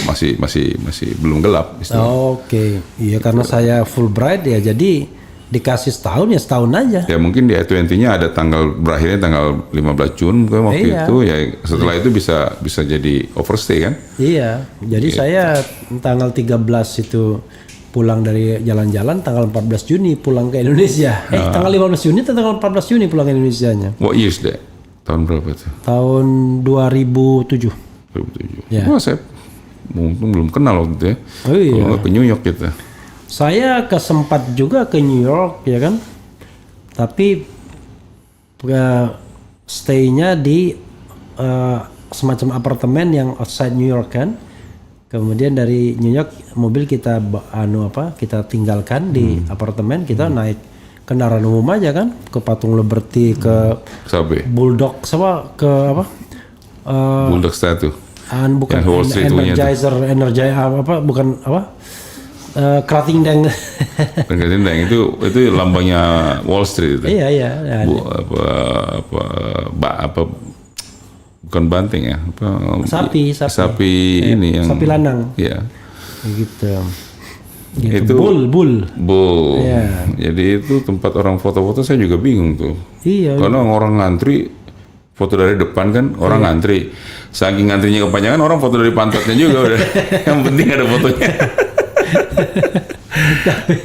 S1: masih belum gelap.
S2: Oke. Iya, karena saya Fulbright ya, jadi dikasih setahun ya setahun aja.
S1: Ya mungkin di I-20-nya ada berakhirnya tanggal 15 Jun ke waktu itu ya, setelah itu bisa jadi overstay kan?
S2: Iya. Jadi saya tanggal 13 itu pulang dari jalan-jalan, tanggal 14 Juni pulang ke Indonesia. Tanggal 15 Juni atau tanggal 14 Juni pulang ke Indonesianya.
S1: What years deh? Tahun berapa itu?
S2: Tahun 2007.
S1: 2007.
S2: Ya.
S1: Wah, saya mungkin belum kenal waktu itu ya.
S2: Oh iya.
S1: Kalau nggak ke New York kita.
S2: Saya kesempat juga ke New York ya kan, tapi stay-nya di semacam apartemen yang outside New York kan. Kemudian dari New York mobil kita kita tinggalkan di apartemen, kita naik kendaraan umum aja kan, ke Patung Liberty, ke
S1: Subway.
S2: Bulldog sama ke apa?
S1: Bulldog Statue.
S2: Bukan Energizer bukan apa? Krating Deng.
S1: Krating Deng itu lambangnya Wall Street itu.
S2: Iya.
S1: Bukan banting ya,
S2: sapi
S1: ini yang
S2: sapi lanang.
S1: Iya.
S2: Gitu.
S1: Itu
S2: bull.
S1: Yeah. Jadi itu tempat orang foto-foto, saya juga bingung tuh.
S2: Iya.
S1: Karena orang ngantri foto dari depan kan, orang ngantri. Saking ngantrinya kepanjangan, orang foto dari pantatnya juga udah. Yang penting ada fotonya.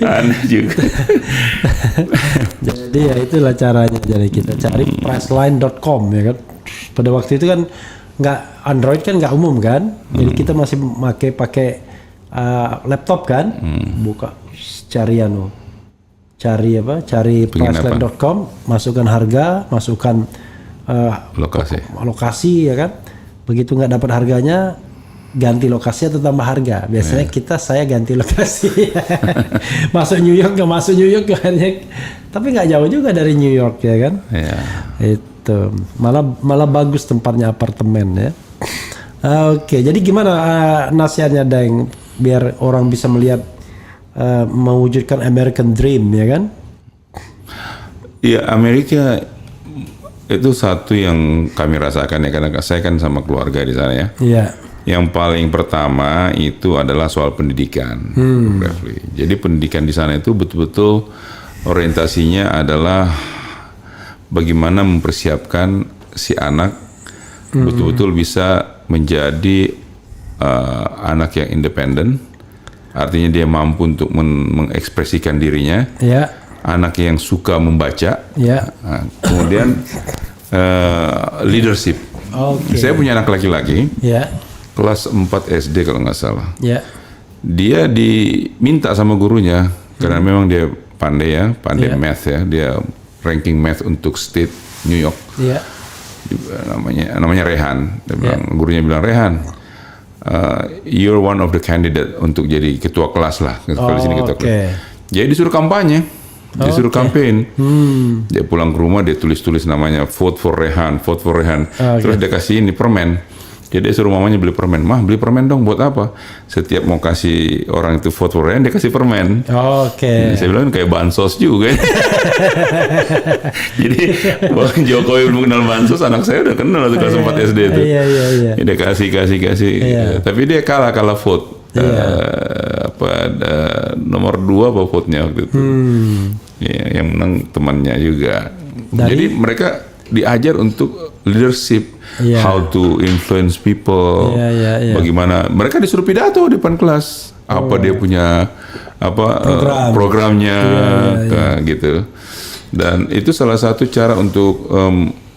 S1: Aneh juga.
S2: Jadi ya itulah caranya. Jadi kita cari priceline.com ya kan. Pada waktu itu kan nggak, Android kan nggak umum kan. Jadi kita masih pakai laptop kan. Buka cari priceline.com, masukkan harga, masukkan lokasi ya kan. Begitu nggak dapat harganya, ganti lokasi atau tambah harga. Biasanya saya ganti lokasi. Masuk New York, nggak masuk New York akhirnya. Tapi nggak jauh juga dari New York ya kan. Itu malah bagus tempatnya, apartemen ya. Oke, jadi gimana nasihatnya Daeng biar orang bisa melihat mewujudkan American Dream ya kan?
S1: Iya, Amerika itu satu yang kami rasakan ya, karena saya kan sama keluarga di sana ya. Iya. Yang paling pertama itu adalah soal pendidikan. Jadi pendidikan di sana itu betul-betul orientasinya adalah bagaimana mempersiapkan si anak betul-betul bisa menjadi anak yang independen. Artinya dia mampu untuk mengekspresikan dirinya. Yeah. Anak yang suka membaca. Yeah. Nah, kemudian leadership. Okay. Saya punya anak laki-laki. Yeah. Kelas 4 SD kalau nggak salah. Yeah. Dia diminta sama gurunya karena memang dia pandai math ya. Dia ranking math untuk state New York. Yeah. Namanya Rehan. Dia bilang, gurunya bilang, Rehan, you're one of the candidate untuk jadi ketua kelas lah. Kalau di sini ketua kelas. Jadi disuruh kampanye. Disuruh campaign. Dia pulang ke rumah, dia tulis-tulis namanya vote for Rehan. Terus dia kasih ini permen. Jadi dia suruh mamanya beli permen. Mah, beli permen dong, buat apa? Setiap mau kasih orang itu vote for Rehan, dia kasih permen. Saya bilang kayak bansos juga. Jadi Bang Jokowi belum kenal bansos, anak saya udah kenal waktu kelas 4 SD itu. Dia kasih. Tapi dia kalah vote. Nomor 2 apa vote-nya waktu itu. Yang menang temannya juga. Jadi mereka diajar untuk leadership, how to influence people, bagaimana mereka disuruh pidato di depan kelas, apa dia punya programnya, gitu. Dan itu salah satu cara untuk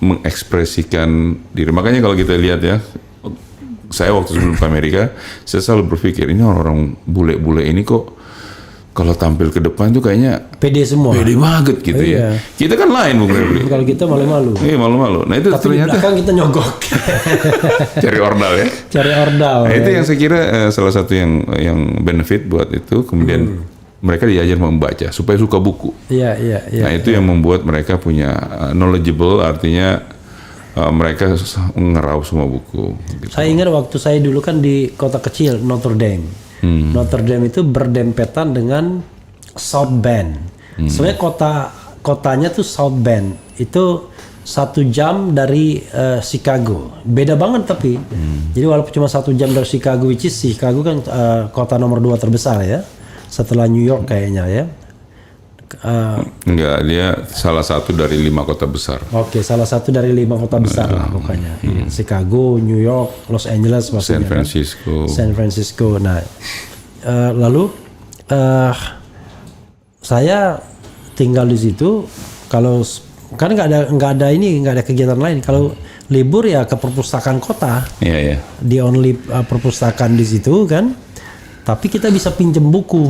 S1: mengekspresikan diri. Makanya kalau kita lihat ya, saya waktu sebelum ke Amerika, saya selalu berpikir ini orang-orang bule-bule ini kok kalau tampil ke depan tuh kayaknya
S2: pede semua.
S1: pede banget gitu ya. Kita kan lain Bung Refli.
S2: Kalau kita malu-malu.
S1: Iya malu-malu. Nah itu
S2: Tapi di
S1: ternyata
S2: belakang kita nyogok.
S1: cari ordal ya.
S2: Cari ordal.
S1: Nah, itu yang saya kira salah satu yang benefit buat itu. Kemudian mereka diajar membaca supaya suka buku.
S2: Iya.
S1: Nah itu yang membuat mereka punya knowledgeable, artinya mereka ngeraup semua buku. Gitu.
S2: Saya ingat waktu saya dulu kan di kota kecil Notre Dame. Notre Dame itu berdempetan dengan South Bend. Sebenarnya kotanya tuh South Bend itu 1 jam dari Chicago. Beda banget tapi. Jadi walaupun cuma 1 jam dari Chicago, which is Chicago kan kota nomor 2 terbesar ya, setelah New York kayaknya ya.
S1: Enggak, dia salah satu dari 5 kota besar.
S2: Oke, salah satu dari 5 kota besar lah pokoknya. Chicago, New York, Los Angeles,
S1: San
S2: maksudnya,
S1: Francisco.
S2: kan? San Francisco. Nah, lalu saya tinggal di situ. Kalau kan nggak ada kegiatan lain. Kalau libur ya ke perpustakaan kota.
S1: Iya.
S2: Di only perpustakaan di situ kan. Tapi kita bisa pinjam buku,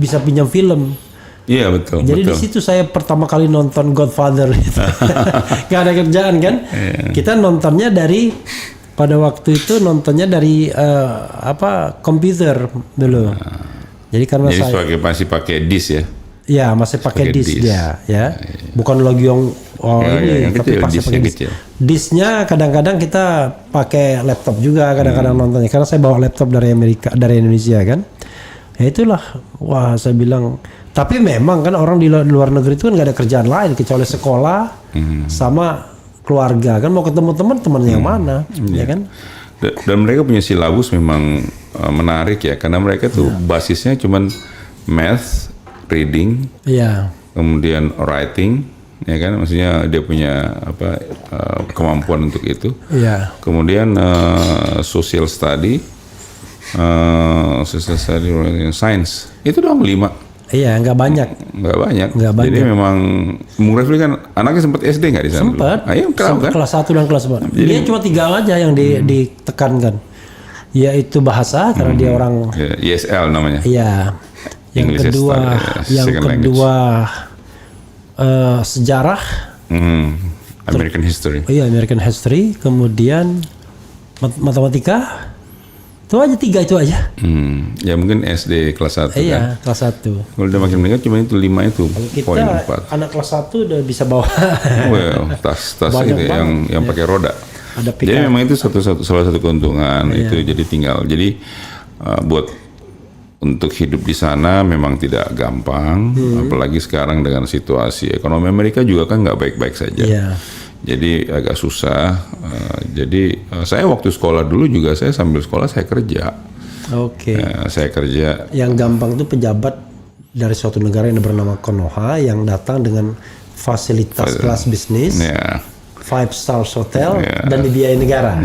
S2: bisa pinjam film.
S1: Iya betul.
S2: Jadi
S1: betul.
S2: di situ saya pertama kali nonton Godfather. Gak ada kerjaan kan? Kita nontonnya pada waktu itu nontonnya dari komputer dulu. Jadi karena
S1: Jadi masih pakai disk ya?
S2: Ya masih pakai disk dia, ya. Bukan lagi yang
S1: yang
S2: tapi
S1: kecil,
S2: pasti
S1: disknya
S2: pakai disk.
S1: kecil.
S2: Disknya kadang-kadang kita pakai laptop juga, kadang-kadang nontonnya. Karena saya bawa laptop dari Indonesia kan. Ya itulah, wah saya bilang. Tapi memang kan orang di luar negeri itu kan nggak ada kerjaan lain kecuali sekolah sama keluarga kan, mau ketemu teman yang mana, ya kan?
S1: Dan mereka punya silabus memang menarik ya, karena mereka tuh basisnya cuman math, reading, kemudian writing, ya kan? Maksudnya dia punya kemampuan untuk itu. Kemudian social study, science, itu doang 5.
S2: Iya, nggak banyak.
S1: Jadi memang Bung Refli kan anaknya sempat SD nggak di sana?
S2: Sempat.
S1: Kan?
S2: Kelas 1 dan kelas 4. Dia cuma 3 aja yang ditekankan. Yaitu bahasa karena dia orang
S1: ESL namanya.
S2: Iya. Yang kedua sejarah.
S1: American history.
S2: Iya, American history. Kemudian matematika. Itu aja 3 itu aja.
S1: Ya mungkin SD kelas 1
S2: iya,
S1: kan.
S2: Kelas 1.
S1: Kalau udah makin meningkat cuma itu 5 itu. Poin 4.
S2: Anak kelas 1 udah bisa bawa.
S1: Tas itu yang pakai roda. Jadi memang itu salah satu keuntungan itu. Jadi buat untuk hidup di sana memang tidak gampang. Apalagi sekarang dengan situasi ekonomi Amerika juga kan nggak baik-baik saja. Jadi agak susah. Jadi saya waktu sekolah dulu juga saya sambil sekolah saya kerja.
S2: Oke.
S1: Saya kerja.
S2: Yang gampang itu pejabat dari suatu negara yang bernama Konoha yang datang dengan fasilitas kelas bisnis, 5-star hotel dan dibiayai negara.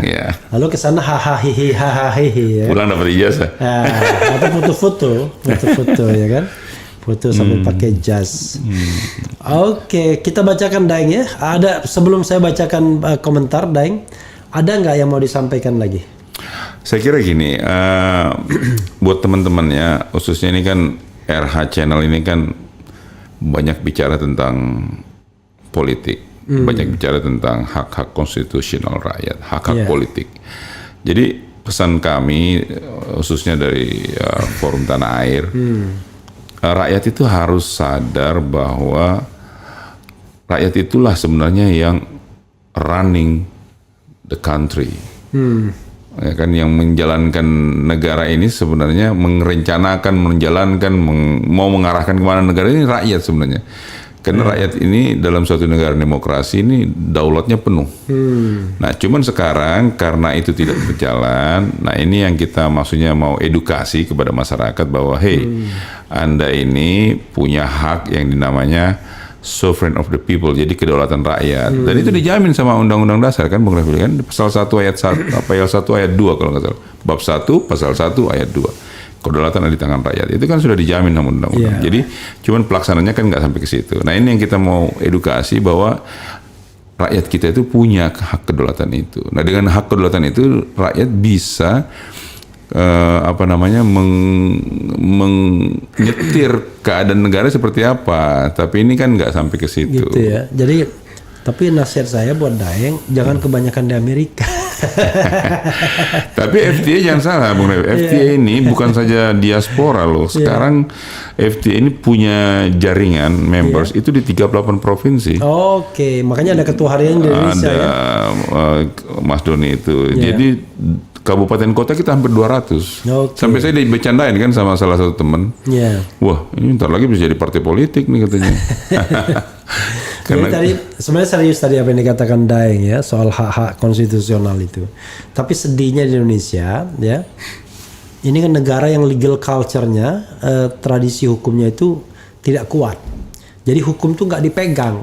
S2: Lalu ke sana hahaha ya.
S1: Pulang dapat ijazah.
S2: Atau foto-foto ya kan. Foto sambil pakai jas. Oke, kita bacakan Daeng ya. Ada sebelum saya bacakan komentar Daeng, ada nggak yang mau disampaikan lagi?
S1: Saya kira gini, buat teman-temannya, khususnya ini kan RH Channel ini kan banyak bicara tentang politik, banyak bicara tentang hak-hak konstitusional rakyat, hak-hak politik. Jadi pesan kami, khususnya dari Forum Tanah Air. Rakyat itu harus sadar bahwa rakyat itulah sebenarnya yang running the country. Ya kan, yang menjalankan negara ini sebenarnya menjalankan, mau mengarahkan kemana negara ini rakyat sebenarnya. Karena rakyat ini dalam suatu negara demokrasi ini daulatnya penuh. Nah, cuman sekarang karena itu tidak berjalan, nah ini yang kita maksudnya mau edukasi kepada masyarakat bahwa Anda ini punya hak yang dinamanya sovereign of the people, jadi kedaulatan rakyat. Dan itu dijamin sama Undang-Undang Dasar kan, Bung Refli kan, pasal 1 ayat 1, pasal 1 ayat 2 kalau nggak salah. Bab 1 pasal 1 ayat 2. Kedaulatan ada di tangan rakyat. Itu kan sudah dijamin sama undang-undang. Jadi cuman pelaksananya kan nggak sampai ke situ. Nah, ini yang kita mau edukasi bahwa rakyat kita itu punya hak kedaulatan itu. Nah, dengan hak kedaulatan itu rakyat bisa menyetir keadaan negara seperti apa. Tapi ini kan nggak sampai ke situ.
S2: Gitu ya. Jadi tapi nasihat saya buat Daeng, jangan kebanyakan di Amerika.
S1: Tapi FTA jangan salah, Bung Revi. FTA ini bukan saja diaspora loh. Sekarang FTA ini punya jaringan members itu di 38 provinsi.
S2: Oke, makanya ada ketua harian di Indonesia.
S1: Ada Mas Doni itu. Jadi kabupaten kota kita hampir 200. Sampai saya dibecandain kan sama salah satu teman. Wah, ini ntar lagi bisa jadi partai politik nih katanya.
S2: Jadi tadi sebenarnya serius tadi apa yang dikatakan Daeng ya soal hak-hak konstitusional itu. Tapi sedihnya di Indonesia ya, ini kan negara yang legal culture-nya, tradisi hukumnya itu tidak kuat. Jadi hukum tuh nggak dipegang.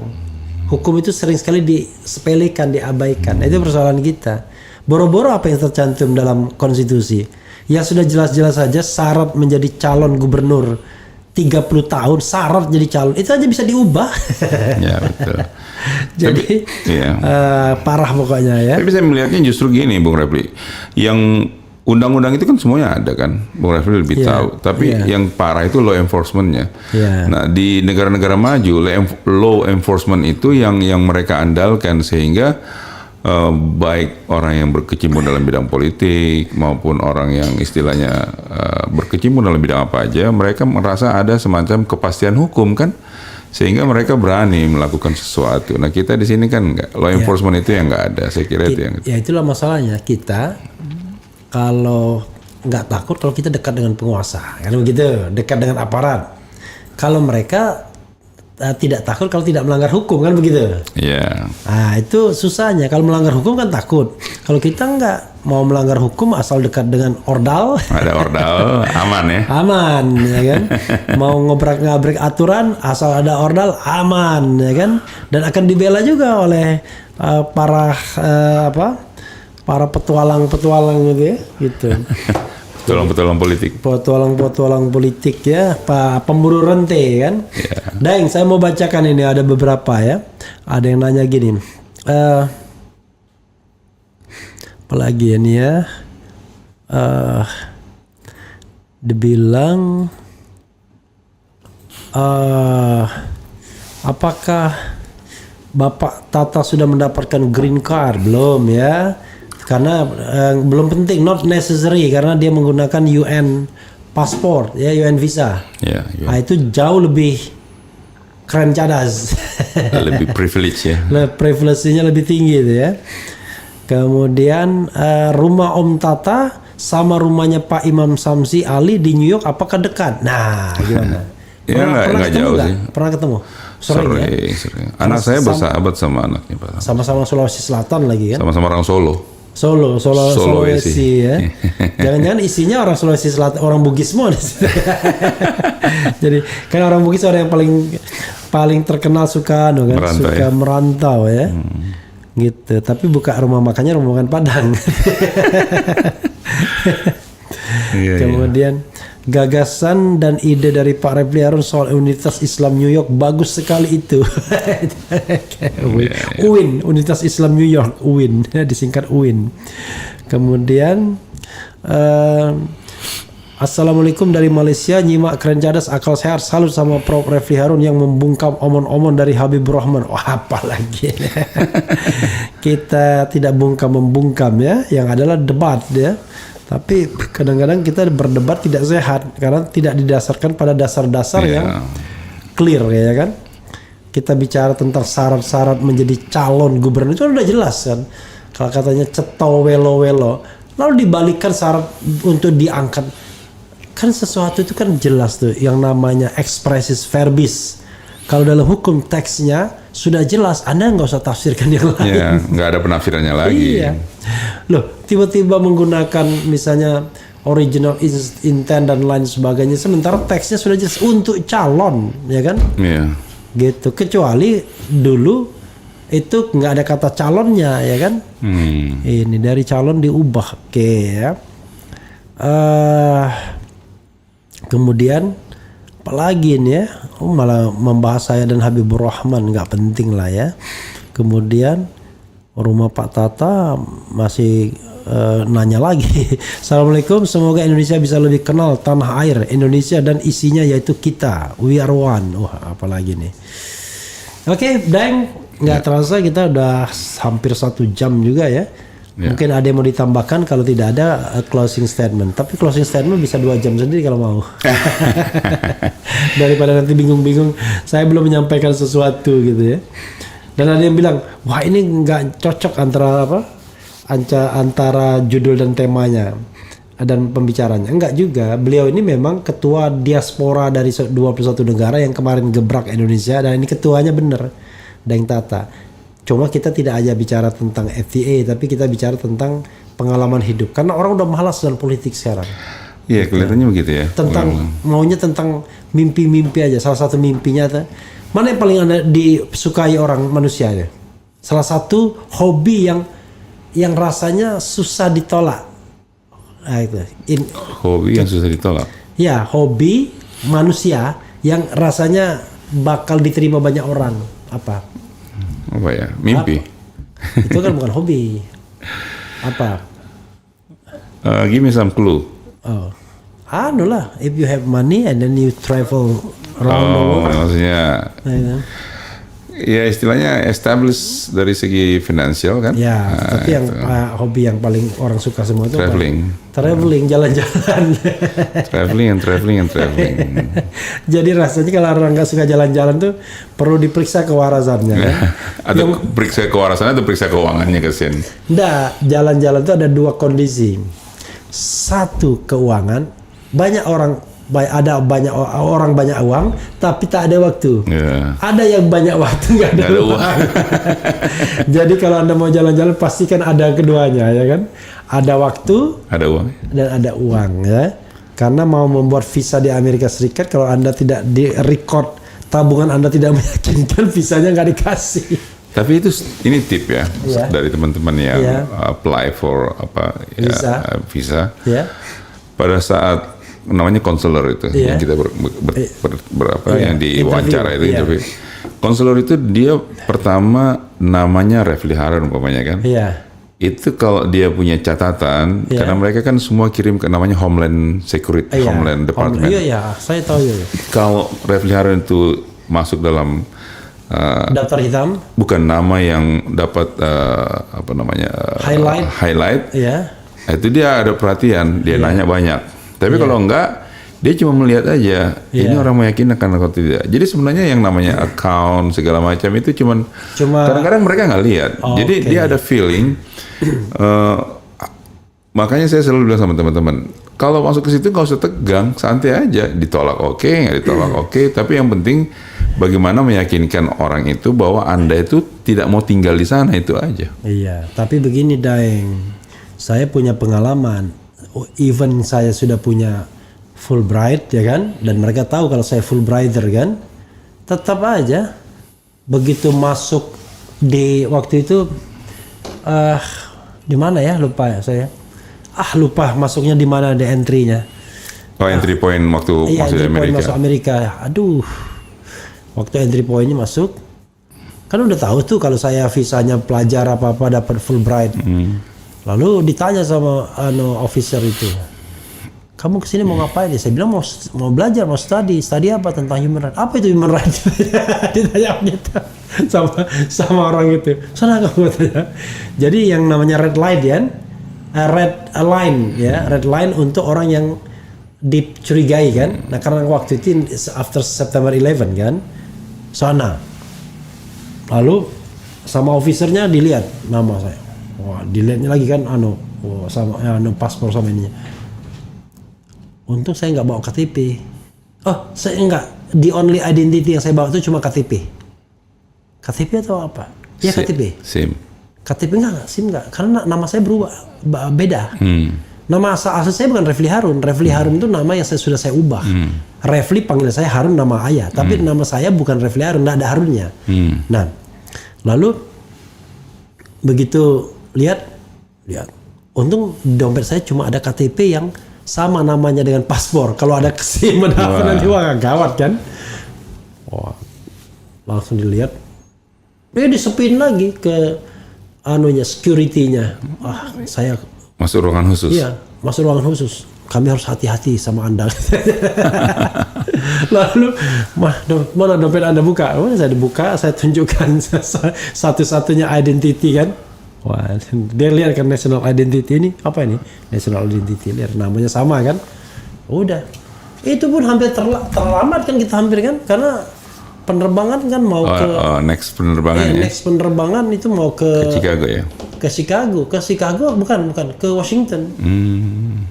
S2: Hukum itu sering sekali disepelekan, diabaikan. Itu persoalan kita. Boro-boro apa yang tercantum dalam konstitusi? Ya sudah jelas-jelas saja syarat menjadi calon gubernur 30 tahun syarat jadi calon itu aja bisa diubah.
S1: Ya betul.
S2: Jadi parah pokoknya ya.
S1: Tapi saya melihatnya justru gini, Bung Refli. Yang undang-undang itu kan semuanya ada kan, Bung Refli lebih tahu. Tapi yang parah itu law enforcement-nya. Nah di negara-negara maju law enforcement itu yang mereka andalkan sehingga baik orang yang berkecimpung dalam bidang politik maupun orang yang istilahnya berkecimpung dalam bidang apa aja, mereka merasa ada semacam kepastian hukum kan, sehingga mereka berani melakukan sesuatu. Nah kita di sini kan enggak, law enforcement itu yang enggak ada, saya kira itu yang. Ya
S2: itulah masalahnya, kita kalau nggak takut kalau kita dekat dengan penguasa, kan begitu, dekat dengan aparat. Kalau mereka tidak takut kalau tidak melanggar hukum, kan begitu. Nah itu susahnya, kalau melanggar hukum kan takut. Kalau kita nggak mau melanggar hukum asal dekat dengan ordal,
S1: ada ordal aman ya.
S2: Aman ya kan. Mau ngobrak-ngabrik aturan asal ada ordal aman ya kan. Dan akan dibela juga oleh para petualang gitu ya gitu.
S1: Petualang politik.
S2: Petualang politik ya, pemburu rente kan. Daeng, saya mau bacakan ini, ada beberapa ya. Ada yang nanya gini. Apalagi ini ya. Dibilang apakah Bapak Tata sudah mendapatkan green card? Belum ya. Karena belum penting, not necessary, karena dia menggunakan UN pasport ya, UN visa. Nah, itu jauh lebih keren, cadas.
S1: Lebih privilege ya.
S2: Privilege-nya lebih tinggi itu ya. Kemudian rumah Om Tata sama rumahnya Pak Imam Samsi Ali di New York apakah dekat? Nah, gimana?
S1: Nggak jauh sih.
S2: Pernah ketemu?
S1: Sering. Anak saya bersahabat sama anaknya Pak.
S2: Sama-sama Sulawesi Selatan lagi kan?
S1: Sama-sama orang Solo.
S2: Sulawesi ya. Jangan-jangan isinya orang Sulawesi Selatan, orang Bugis semua di situ. Jadi kan orang Bugis orang yang paling terkenal suka merantau ya. Gitu. Tapi buka rumah makannya rumah makan Padang. Kemudian gagasan dan ide dari Pak Refli Harun soal Universitas Islam New York bagus sekali itu. UIN, Universitas Islam New York, UIN, disingkat UIN. Kemudian Assalamualaikum dari Malaysia, nyimak keren cadas akal sehat, salut sama Prof Refli Harun yang membungkam omon-omon dari Habibur Rahman. Wah, apalagi kita tidak membungkam ya, yang adalah debat ya. Tapi kadang-kadang kita berdebat tidak sehat karena tidak didasarkan pada dasar-dasar yang clear ya kan. Kita bicara tentang syarat-syarat menjadi calon gubernur itu udah jelas kan. Kalau katanya ceto welo-welo, lalu dibalikkan syarat untuk diangkat, kan sesuatu itu kan jelas tuh yang namanya expressis verbis. Kalau dalam hukum teksnya sudah jelas, Anda nggak usah tafsirkan yang lain.
S1: Ya, nggak ada penafsirannya lagi.
S2: Iya. Loh, tiba-tiba menggunakan misalnya original intent dan lain sebagainya, sementara teksnya sudah jelas untuk calon, ya kan?
S1: Iya.
S2: Gitu. Kecuali dulu itu nggak ada kata calonnya, ya kan? Ini dari calon diubah, oke ya. Kemudian apalagi ini ya, malah membahas saya dan Habibur Rahman, nggak penting lah ya. Kemudian rumah Pak Tata masih nanya lagi. Assalamualaikum, semoga Indonesia bisa lebih kenal tanah air Indonesia dan isinya yaitu kita. We are one. Wah, apalagi nih. Oke, Daeng, nggak terasa kita udah hampir 1 jam juga ya. Mungkin ada yang mau ditambahkan, kalau tidak ada closing statement. Tapi closing statement bisa 2 jam sendiri kalau mau. Daripada nanti bingung-bingung, saya belum menyampaikan sesuatu gitu ya. Dan ada yang bilang, wah ini nggak cocok antara judul dan temanya dan pembicaranya. Enggak juga, beliau ini memang ketua diaspora dari 21 negara yang kemarin gebrak Indonesia, dan ini ketuanya bener, Daeng Tata. Cuma kita tidak aja bicara tentang FTA, tapi kita bicara tentang pengalaman hidup, karena orang udah malas dengan politik sekarang.
S1: Iya, kelihatannya begitu ya.
S2: Maunya tentang mimpi-mimpi aja. Salah satu mimpinya mana yang paling Anda disukai orang manusia ya? Salah satu hobi yang rasanya susah ditolak. Nah, itu.
S1: Hobi yang susah ditolak.
S2: Ya, hobi manusia yang rasanya bakal diterima banyak orang. Apa?
S1: Apa ya? Mimpi.
S2: Apa? Itu kan bukan hobi. Apa?
S1: Give me some clue.
S2: Oh. Anu lah, if you have money and then you travel around the world.
S1: Maksudnya ya istilahnya establish dari segi finansial kan.
S2: Ya, tapi yang hobi yang paling orang suka semua itu traveling, jalan-jalan.
S1: traveling.
S2: Jadi rasanya kalau orang nggak suka jalan-jalan tuh perlu diperiksa kewarasannya kan.
S1: Atau periksa kewarasannya atau periksa keuangannya kesian.
S2: Nggak, jalan-jalan tuh ada 2 kondisi. 1, keuangan. Ada banyak orang banyak uang tapi tak ada waktu. Ada yang banyak waktu nggak ada uang. Jadi kalau Anda mau jalan-jalan pastikan ada keduanya ya kan. Ada waktu,
S1: ada uang
S2: dan ada uang ya. Karena mau membuat visa di Amerika Serikat, kalau Anda tidak di record tabungan Anda tidak meyakinkan, visanya nggak dikasih.
S1: Tapi ini tip ya dari teman-teman yang apply for visa. Pada saat namanya konselor itu yang kita yang diwawancara itu interview. Konselor itu dia pertama namanya Refli Harun umpamanya kan. Itu kalau dia punya catatan, karena mereka kan semua kirim ke namanya Homeland Security, Homeland Department.
S2: Saya tahu ya.
S1: Kalau Refli Harun itu masuk dalam
S2: daftar hitam,
S1: bukan nama yang dapat highlight. Itu dia ada perhatian, dia nanya banyak. Tapi kalau enggak, dia cuma melihat aja. Ini orang meyakinkan atau tidak. Jadi sebenarnya yang namanya account segala macam itu cuman kadang-kadang mereka nggak lihat. Jadi dia ada feeling. Makanya saya selalu bilang sama teman-teman, kalau masuk ke situ nggak usah tegang, santai aja. Ditolak nggak ditolak Tapi yang penting bagaimana meyakinkan orang itu bahwa Anda itu tidak mau tinggal di sana, itu aja.
S2: Iya, tapi begini Daeng, saya punya pengalaman. Even saya sudah punya Fulbright ya kan, dan mereka tahu kalau saya Fulbrighter kan, tetap aja begitu masuk di waktu itu di mana ya, lupa ya saya. Lupa masuknya di mana, di entry-nya.
S1: Entry point waktu masuk Amerika.
S2: Masuk Amerika. Aduh. Waktu entry point-nya masuk, kan udah tahu tuh kalau saya visanya pelajar apa-apa dapat Fulbright. Lalu ditanya sama officer itu, kamu kesini mau ngapain? Saya bilang mau belajar, mau study apa tentang human rights. Apa itu human rights? Ditanya gitu sama orang itu. Sana kamu tanya. Jadi yang namanya red line ya, red line untuk orang yang dicurigai kan. Nah karena waktu itu after September 11 kan, sana. Lalu sama officernya dilihat nama saya. Wah, dilihatnya lagi kan sama paspor sama ininya. Untung saya nggak bawa KTP. Saya nggak. The only identity yang saya bawa itu cuma KTP. KTP atau apa? Ya KTP.
S1: SIM.
S2: KTP enggak, SIM enggak. Karena nama saya berubah, beda. Nama asal saya bukan Refli Harun. Refli Harun itu nama yang sudah saya ubah. Refli panggil saya Harun nama ayah. Tapi nama saya bukan Refli Harun, nggak ada Harunnya. Nah, lalu begitu lihat, untung dompet saya cuma ada KTP yang sama namanya dengan paspor. Kalau ada SIM nanti gawat kan. Langsung dilihat, disepin lagi ke security-nya. Saya
S1: masuk ruangan khusus.
S2: Iya, masuk ruangan khusus. Kami harus hati-hati sama Anda. Lalu, mana dompet Anda buka? Saya dibuka, saya tunjukkan satu-satunya identity kan. Wah, dia lihat kan national identity ini, apa ini? National identity, lihat namanya sama kan. Udah. Itu pun hampir terlambat kan kita hampir kan, karena penerbangan kan mau
S1: next penerbangan
S2: next penerbangan itu mau ke
S1: Chicago ya.
S2: Ke Chicago bukan ke Washington.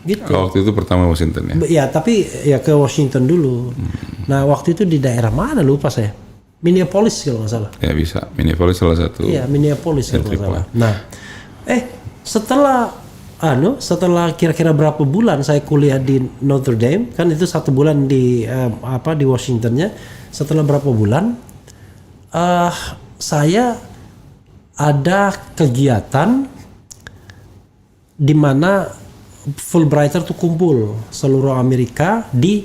S2: Gitu.
S1: Waktu itu pertama Washington ya.
S2: Ya, tapi ya ke Washington dulu. Nah, waktu itu di daerah mana lupa saya. Minneapolis kalau nggak salah.
S1: Ya bisa. Minneapolis salah satu.
S2: Iya, Minneapolis kalau nggak salah. Nah, setelah kira-kira berapa bulan saya kuliah di Notre Dame, kan itu 1 bulan di di Washingtonnya. Setelah berapa bulan, saya ada kegiatan di mana Fulbrighter tuh kumpul seluruh Amerika di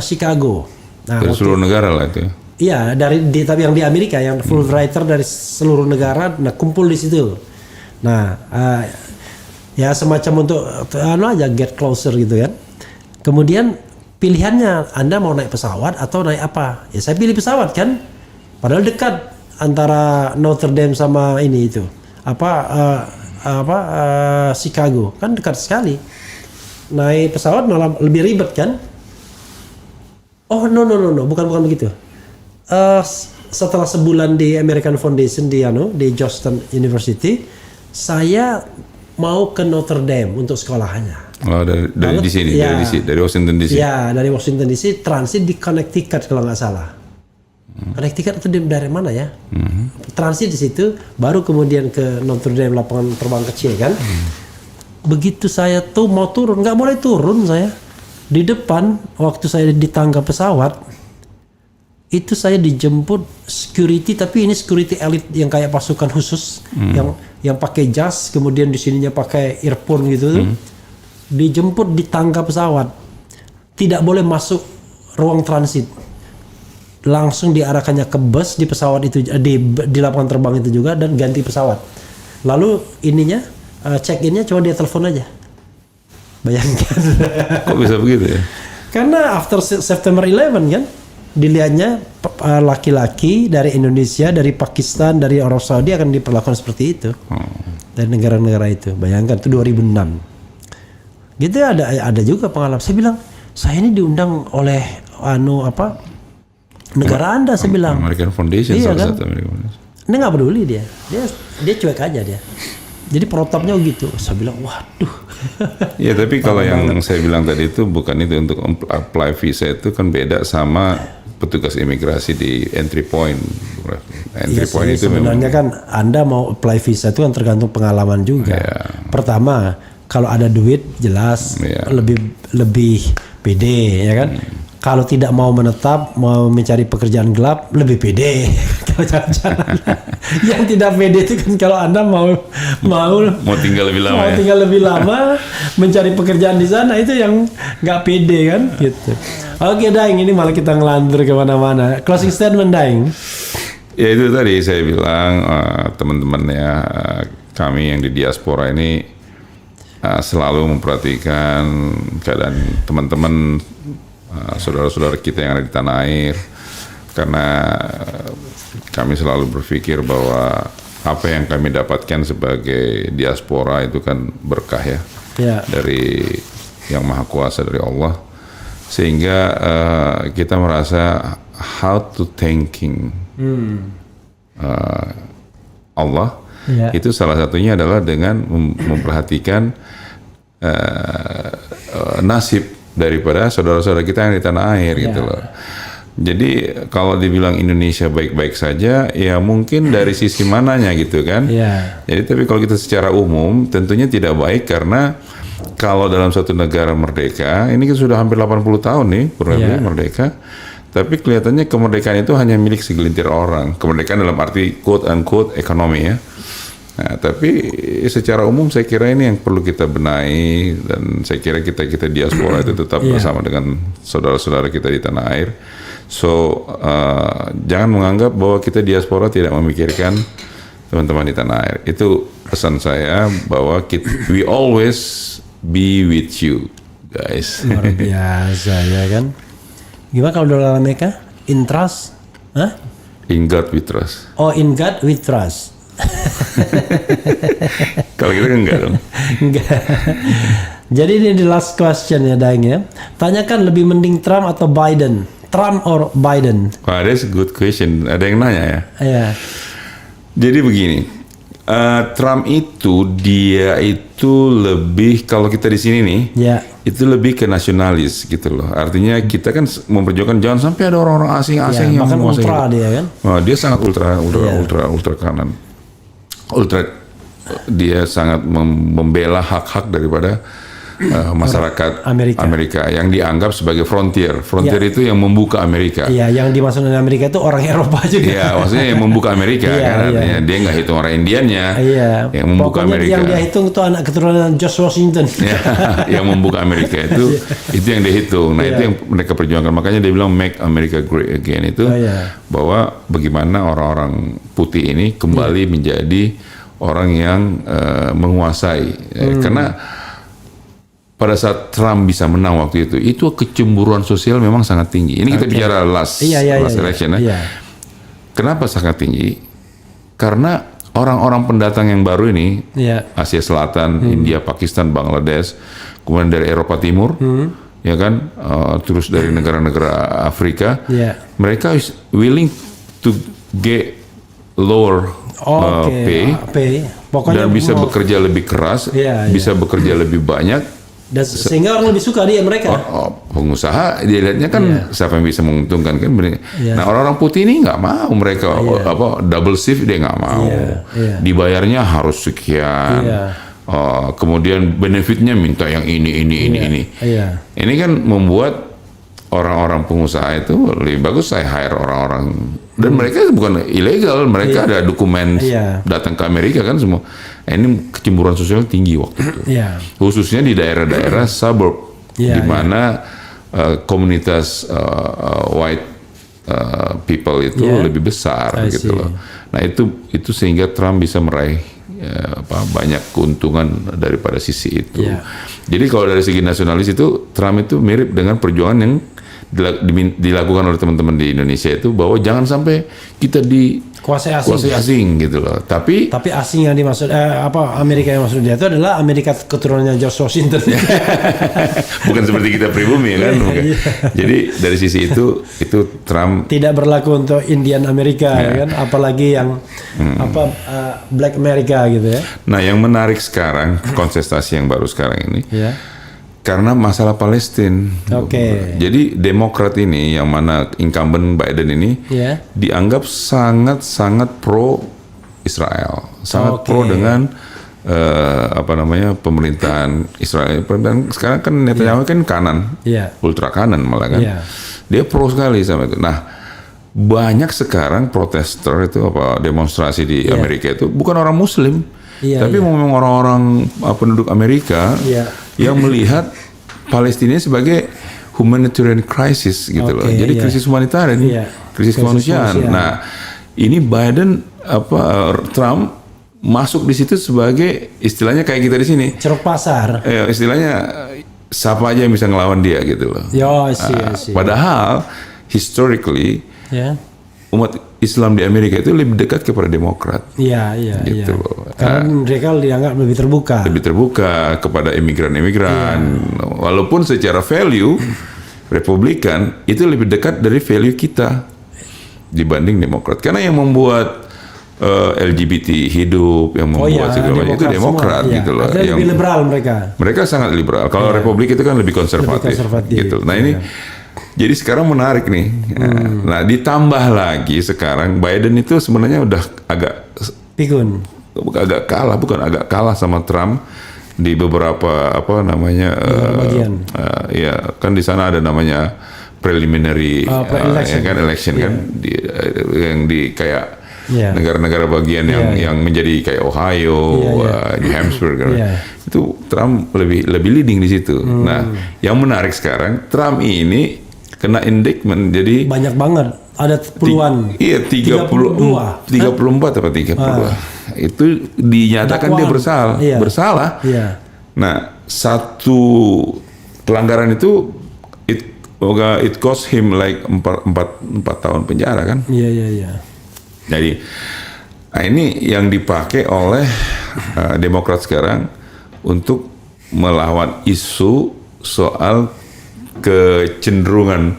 S2: Chicago. Nah,
S1: dari seluruh negara lah itu.
S2: Iya, tapi yang di Amerika, yang Fulbrighter dari seluruh negara, nah kumpul di situ. Nah, ya semacam untuk aja get closer gitu kan. Kemudian pilihannya Anda mau naik pesawat atau naik apa? Ya saya pilih pesawat kan. Padahal dekat antara Notre Dame sama ini itu. Chicago kan dekat sekali. Naik pesawat malah lebih ribet kan? Oh no, bukan begitu. Setelah sebulan di American Foundation di Georgetown University, saya mau ke Notre Dame untuk sekolahnya.
S1: Oh, dari di sini,
S2: ya,
S1: dari Washington DC.
S2: Ya, dari Washington DC transit di Connecticut kalau nggak salah. Connecticut itu dari mana ya? Transit di situ, baru kemudian ke Notre Dame, lapangan terbang kecil kan. Begitu saya tuh mau turun, nggak boleh turun saya. Di depan, waktu saya di tangga pesawat, itu saya dijemput security, tapi ini security elite yang kayak pasukan khusus, yang pakai jas, kemudian di sininya pakai earphone gitu. Dijemput di tangga pesawat, tidak boleh masuk ruang transit, langsung diarahkannya ke bus di pesawat itu, di lapangan terbang itu juga, dan ganti pesawat. Lalu ininya check-innya cuma dia telepon aja. Bayangkan.
S1: Kok bisa begitu ya?
S2: Karena after September 11 kan, dilihatnya laki-laki dari Indonesia, dari Pakistan, dari Arab Saudi akan diperlakukan seperti itu. Dari negara-negara itu. Bayangkan itu 2006. Gitu ada juga pengalaman. Saya bilang, saya ini diundang oleh negara Anda, saya bilang.
S1: American Foundation,
S2: iya,
S1: salah
S2: kan?
S1: satu American Foundation.
S2: Ini nggak peduli dia cuek aja dia. Jadi protapnya gitu. Saya bilang, waduh.
S1: Ya, tapi kalau yang saya bilang tadi itu bukan itu, untuk apply visa itu kan beda sama petugas imigrasi di entry point. Entry point itu
S2: sebenarnya kan Anda mau apply visa itu kan tergantung pengalaman juga. Pertama, kalau ada duit jelas lebih pede ya kan. Kalau tidak mau menetap, mau mencari pekerjaan gelap, lebih pede. Kalau jalan-jalan. Yang tidak pede itu kan kalau Anda mau
S1: tinggal lebih lama.
S2: Mau tinggal lebih lama, mencari pekerjaan di sana, itu yang nggak pede kan, gitu. Oke, Daeng, ini malah kita ngelantur kemana-mana. Closing statement, Daeng.
S1: Ya itu tadi saya bilang, teman-teman ya, kami yang di diaspora ini selalu memperhatikan keadaan teman-teman, saudara-saudara kita yang ada di tanah air, karena kami selalu berpikir bahwa apa yang kami dapatkan sebagai diaspora itu kan berkah ya, dari Yang Maha Kuasa, dari Allah, sehingga kita merasa how to thanking Allah. Itu salah satunya adalah dengan memperhatikan nasib daripada saudara-saudara kita yang di tanah air gitu loh. Jadi kalau dibilang Indonesia baik-baik saja, ya mungkin dari sisi mananya gitu kan. Jadi tapi kalau kita secara umum tentunya tidak baik, karena kalau dalam satu negara merdeka, ini kita sudah hampir 80 tahun nih kurang lebih merdeka, tapi kelihatannya kemerdekaan itu hanya milik segelintir orang. Kemerdekaan dalam arti quote unquote ekonomi ya. Nah, tapi secara umum saya kira ini yang perlu kita benahi, dan saya kira kita diaspora itu tetap bersama dengan saudara-saudara kita di tanah air, So jangan menganggap bahwa kita diaspora tidak memikirkan teman-teman di tanah air. Itu pesan saya bahwa we always be with you, guys.
S2: Luar biasa ya kan. Gimana kalau dolar Amerika? In trust? Hah?
S1: In God we trust.
S2: Oh, in God we trust.
S1: Kalau kita kan enggak dong.
S2: Enggak. Jadi ini the last question ya Daeng ya. Tanyakan lebih mending Trump atau Biden? Trump or Biden?
S1: Wah, that's a good question. Ada yang nanya ya.
S2: Iya.
S1: Jadi begini, Trump itu dia itu lebih, kalau kita di sini nih,
S2: Ya.
S1: itu lebih ke nasionalis gitu loh. Artinya kita kan memperjuangkan jangan sampai ada orang-orang asing-asing
S2: Ya,
S1: yang
S2: bahkan
S1: menguasai
S2: ultra
S1: hidup.
S2: dia kan.
S1: Wah, dia sangat ultra kanan. Dia sangat membela hak-hak daripada masyarakat Amerika yang dianggap sebagai frontier. Frontier itu yang membuka Amerika.
S2: Iya, yang dimaksud dengan Amerika itu orang Eropa juga.
S1: Iya, maksudnya yang membuka Amerika
S2: Iya,
S1: kan,
S2: iya.
S1: artinya dia nggak hitung orang Indiannya,
S2: Iya.
S1: yang membuka
S2: Pokoknya
S1: Amerika.
S2: yang dia hitung itu anak keturunan George Washington.
S1: Ya, yang membuka Amerika itu yang dia hitung. Nah, itu yang mereka perjuangkan. Makanya dia bilang make America great again itu bahwa bagaimana orang-orang putih ini kembali menjadi orang yang menguasai. Karena pada saat Trump bisa menang waktu itu kecemburuan sosial memang sangat tinggi. Ini kita bicara last election ya.
S2: Iya.
S1: Kenapa sangat tinggi? Karena orang-orang pendatang yang baru ini, Asia Selatan, India, Pakistan, Bangladesh, kemudian dari Eropa Timur, ya kan, terus dari negara-negara Afrika, mereka is willing to get lower pay,
S2: Pokoknya
S1: dan bisa bekerja lebih keras, bisa bekerja lebih banyak.
S2: Dan sehingga orang lebih suka dia mereka.
S1: Pengusaha dia lihatnya kan siapa yang bisa menguntungkan kan. Nah, orang-orang putih ini nggak mau, mereka double shift dia nggak mau. Dibayarnya harus sekian. Kemudian benefitnya minta yang ini. Ini kan membuat orang-orang pengusaha itu lebih bagus saya hire orang-orang, dan mereka bukan ilegal, mereka ada dokumen datang ke Amerika kan semua. Nah, ini kecemburuan sosial tinggi waktu itu, khususnya di daerah-daerah suburb, di mana komunitas white people itu lebih besar gitu loh. Nah itu sehingga Trump bisa meraih banyak keuntungan daripada sisi itu. Jadi kalau dari segi nasionalis itu Trump itu mirip dengan perjuangan yang dilakukan oleh teman-teman di Indonesia itu, bahwa jangan sampai kita
S2: kuasai
S1: asing gitu loh. Tapi
S2: asing yang dimaksud Amerika yang maksud dia itu adalah Amerika keturunannya George Washington.
S1: bukan seperti kita pribumi kan. Jadi dari sisi itu Trump
S2: tidak berlaku untuk Indian Amerika kan, apalagi yang Black America gitu ya.
S1: Nah, yang menarik sekarang kontestasi yang baru sekarang ini. Karena masalah Palestina. Jadi Demokrat ini, yang mana incumbent Biden ini, dianggap sangat pro Israel, sangat pro dengan pemerintahan Israel. Dan sekarang kan Netanyahu kan kanan, ultra kanan malah kan. Dia pro sekali sama itu. Nah, banyak sekarang protester itu demonstrasi di Amerika itu bukan orang Muslim. Tapi memang orang-orang penduduk Amerika yang melihat Palestina sebagai humanitarian crisis gitu loh. Jadi krisis humanitarian, krisis kemanusiaan. Nah, ini Biden Trump masuk di situ sebagai istilahnya kayak kita di sini.
S2: Ceruk pasar.
S1: Istilahnya siapa aja yang bisa ngelawan dia gitu loh. Padahal historically umat Islam di Amerika itu lebih dekat kepada Demokrat. Gitu.
S2: Karena mereka dianggap lebih terbuka
S1: kepada imigran-imigran. Walaupun secara value Republikan itu lebih dekat dari value kita dibanding Demokrat. Karena yang membuat LGBT hidup, yang membuat segala macam itu Demokrat gitu loh.
S2: Yang lebih liberal mereka.
S1: Mereka sangat liberal. Kalau Republik itu kan lebih konservatif. Gitu. Nah, ini jadi sekarang menarik nih. Nah, ditambah lagi sekarang Biden itu sebenarnya udah agak
S2: pikun.
S1: Agak kalah sama Trump di beberapa bagian. Kan di sana ada namanya preliminary election kan, yang di kayak negara-negara bagian yang menjadi kayak Ohio, New Hampshire kan. Itu Trump lebih leading di situ. Nah, yang menarik sekarang Trump ini kena indictment. Jadi
S2: Banyak banget. Ada puluhan.
S1: Iya 34 apa 32 itu dinyatakan dia bersalah.
S2: Iya.
S1: Nah, satu pelanggaran itu it cost him like 4 tahun penjara kan.
S2: Iya.
S1: Jadi ini yang dipakai oleh Demokrat sekarang untuk melawan isu soal kecenderungan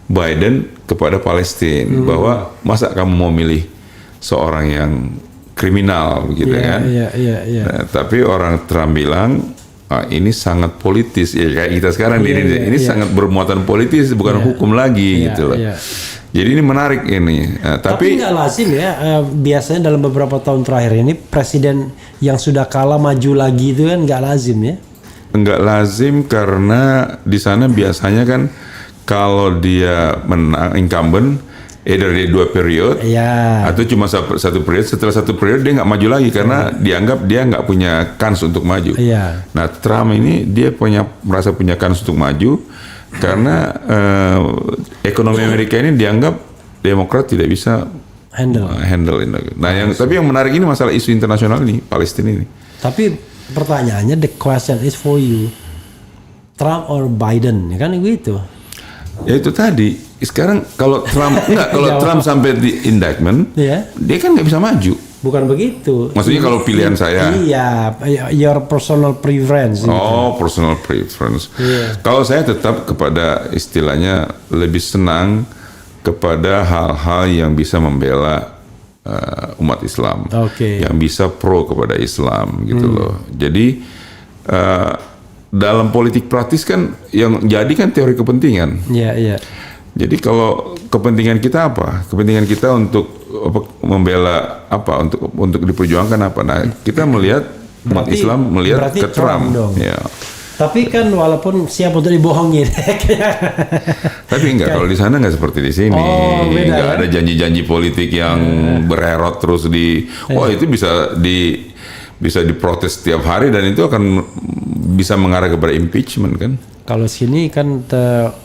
S1: Biden kepada Palestina, bahwa masa kamu mau milih seorang yang kriminal gitu kan.
S2: Iya.
S1: Nah, tapi orang Trump bilang ini sangat politis ya, kayak kita sekarang di Indonesia ini sangat bermuatan politis, bukan hukum lagi gitu loh. Jadi ini menarik ini. Tapi
S2: nggak lazim ya, biasanya dalam beberapa tahun terakhir ini presiden yang sudah kalah maju lagi itu kan nggak lazim ya.
S1: Nggak lazim karena di sana biasanya kan kalau dia menang incumbent, dari 2 periode atau cuma satu periode, setelah 1 periode dia nggak maju lagi karena dianggap dia nggak punya kans untuk maju. Nah, Trump ini dia merasa punya kans untuk maju karena ekonomi Amerika ini dianggap Demokrat tidak bisa handle ini. Nah, tapi yang menarik ini masalah isu internasional ini, Palestina ini.
S2: Tapi pertanyaannya, the question is for you, Trump or Biden, ya kan gitu.
S1: Ya itu tadi. Sekarang kalau Trump Trump sampai di indictment, dia kan nggak bisa maju.
S2: Bukan begitu.
S1: Maksudnya kalau pilihan saya.
S2: Iya, your personal preference.
S1: Personal preference. Kalau saya tetap kepada istilahnya lebih senang kepada hal-hal yang bisa membela umat Islam, yang bisa pro kepada Islam gitu loh. Jadi dalam politik praktis kan yang jadi kan teori kepentingan.
S2: Iya.
S1: Jadi kalau kepentingan kita apa? Kepentingan kita untuk membela apa? Untuk diperjuangkan apa? Nah, kita melihat umat Islam melihat ke Trump. Ya.
S2: Tapi kan walaupun siap untuk dibohongin.
S1: Tapi enggak, kalau di sana enggak seperti di sini. Enggak ada janji-janji politik yang bererot terus itu bisa diprotes setiap hari dan itu akan bisa mengarah kepada impeachment kan.
S2: Kalau sini kan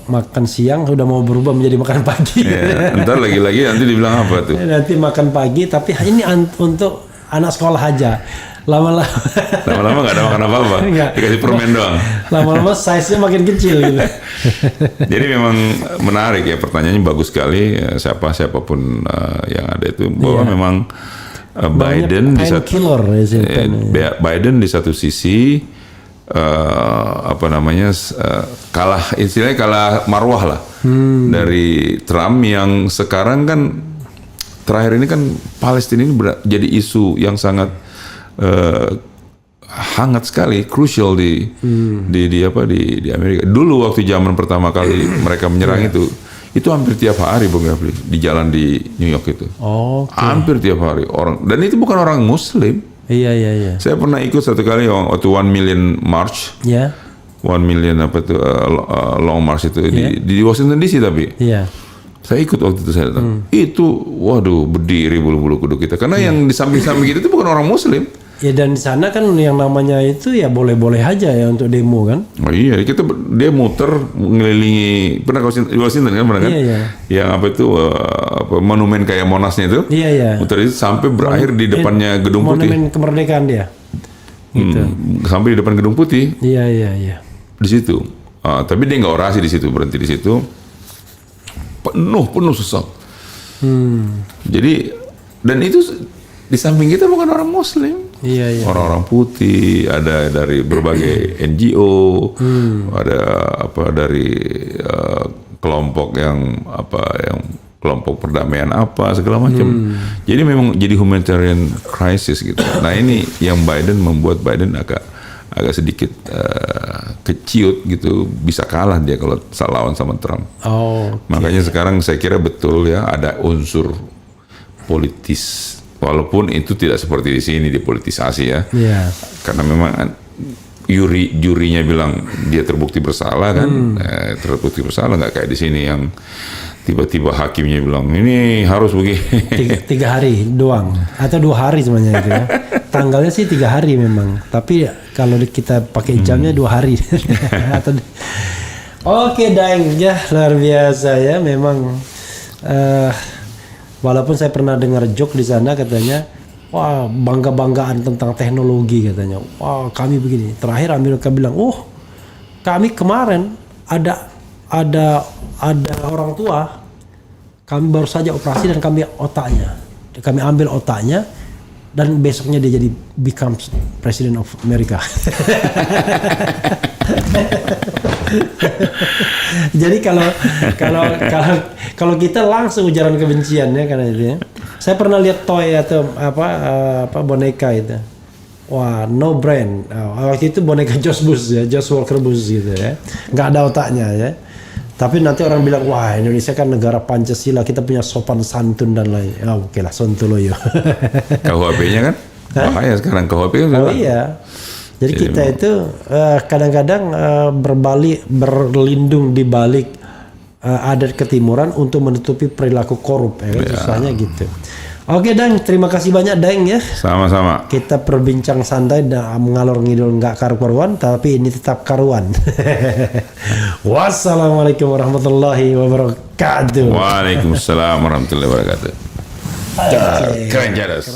S2: makan siang udah mau berubah menjadi makan pagi.
S1: Entar lagi-lagi nanti dibilang apa tuh?
S2: Nanti makan pagi, tapi ini untuk anak sekolah aja. Lama-lama
S1: nggak ada makan apa-apa, dikasih permen doang.
S2: Lama-lama size-nya makin kecil gitu.
S1: Jadi memang menarik ya, pertanyaannya bagus sekali. Siapapun yang ada itu bahwa memang Biden di satu sisi kalah marwah lah dari Trump yang sekarang kan terakhir ini kan Palestina ini jadi isu yang sangat hangat sekali, crucial di Amerika. Dulu waktu zaman pertama kali mereka menyerang itu hampir tiap hari Bung Gafli di jalan di New York itu. Hampir tiap hari orang, dan itu bukan orang Muslim.
S2: Iya.
S1: Saya pernah ikut satu kali waktu 1 million march. 1 million long march itu di Washington DC tapi. Saya ikut waktu itu, saya datang. Itu waduh berdiri bulu-bulu kuduk kita karena yang di samping-samping kita itu bukan orang Muslim.
S2: Ya, dan di sana kan yang namanya itu ya boleh-boleh aja ya untuk demo kan.
S1: Iya, dia muter mengelilingi, pernah di Washington kan, pernah kan?
S2: Iya.
S1: Yang apa itu monumen kayak Monasnya itu.
S2: Iya.
S1: Muter itu sampai berakhir di depannya Gedung Putih.
S2: Monumen kemerdekaan dia. Gitu.
S1: Sampai di depan Gedung Putih.
S2: Iya.
S1: Di situ. Tapi dia nggak orasi di situ, berhenti di situ. Penuh sesak. Jadi dan itu di samping kita bukan orang Muslim.
S2: Iya.
S1: Orang-orang putih, ada dari berbagai NGO, ada dari kelompok yang kelompok perdamaian segala macam. Jadi memang jadi humanitarian crisis gitu. Nah, ini yang membuat Biden agak sedikit keciut gitu, bisa kalah dia kalau lawan sama Trump. Makanya sekarang saya kira betul ya ada unsur politis. Walaupun itu tidak seperti di sini dipolitisasi ya. Karena memang jurinya bilang dia terbukti bersalah kan, terbukti bersalah, nggak kayak di sini yang tiba-tiba hakimnya bilang ini harus begini.
S2: 3 hari doang atau 2 hari sebenarnya itu ya. Tanggalnya sih 3 hari memang, tapi kalau kita pakai jamnya 2 hari. Oke, Daeng, ya luar biasa ya. Memang walaupun saya pernah dengar joke di sana katanya, wah bangga-banggaan tentang teknologi katanya. Wah kami begini. Terakhir Amerika bilang, oh kami kemarin ada orang tua, kami baru saja operasi dan kami ambil otaknya dan besoknya dia jadi becomes President of America. Jadi kalau kita langsung ujaran kebencian ya karena itu ya. Saya pernah lihat toy atau apa boneka itu. Wah, no brain. Waktu itu boneka Josh Walker Bush gitu ya. Nggak ada otaknya ya. Tapi nanti orang bilang, wah Indonesia kan negara Pancasila, kita punya sopan santun dan lain. Oke lah, sontoloyo.
S1: KUHP-nya kan? Bahaya sekarang KUHP kan.
S2: Oh iya. Jadi kita itu kadang-kadang berlindung di balik adat ketimuran untuk menutupi perilaku korup. Susahnya gitu. Oke Dang, terima kasih banyak Dang ya.
S1: Sama-sama.
S2: Kita berbincang santai dan mengalor ngidul nggak karu-karuan, tapi ini tetap karuan. Wassalamualaikum warahmatullahi wabarakatuh.
S1: Waalaikumsalam warahmatullahi wabarakatuh. Keren Jadas.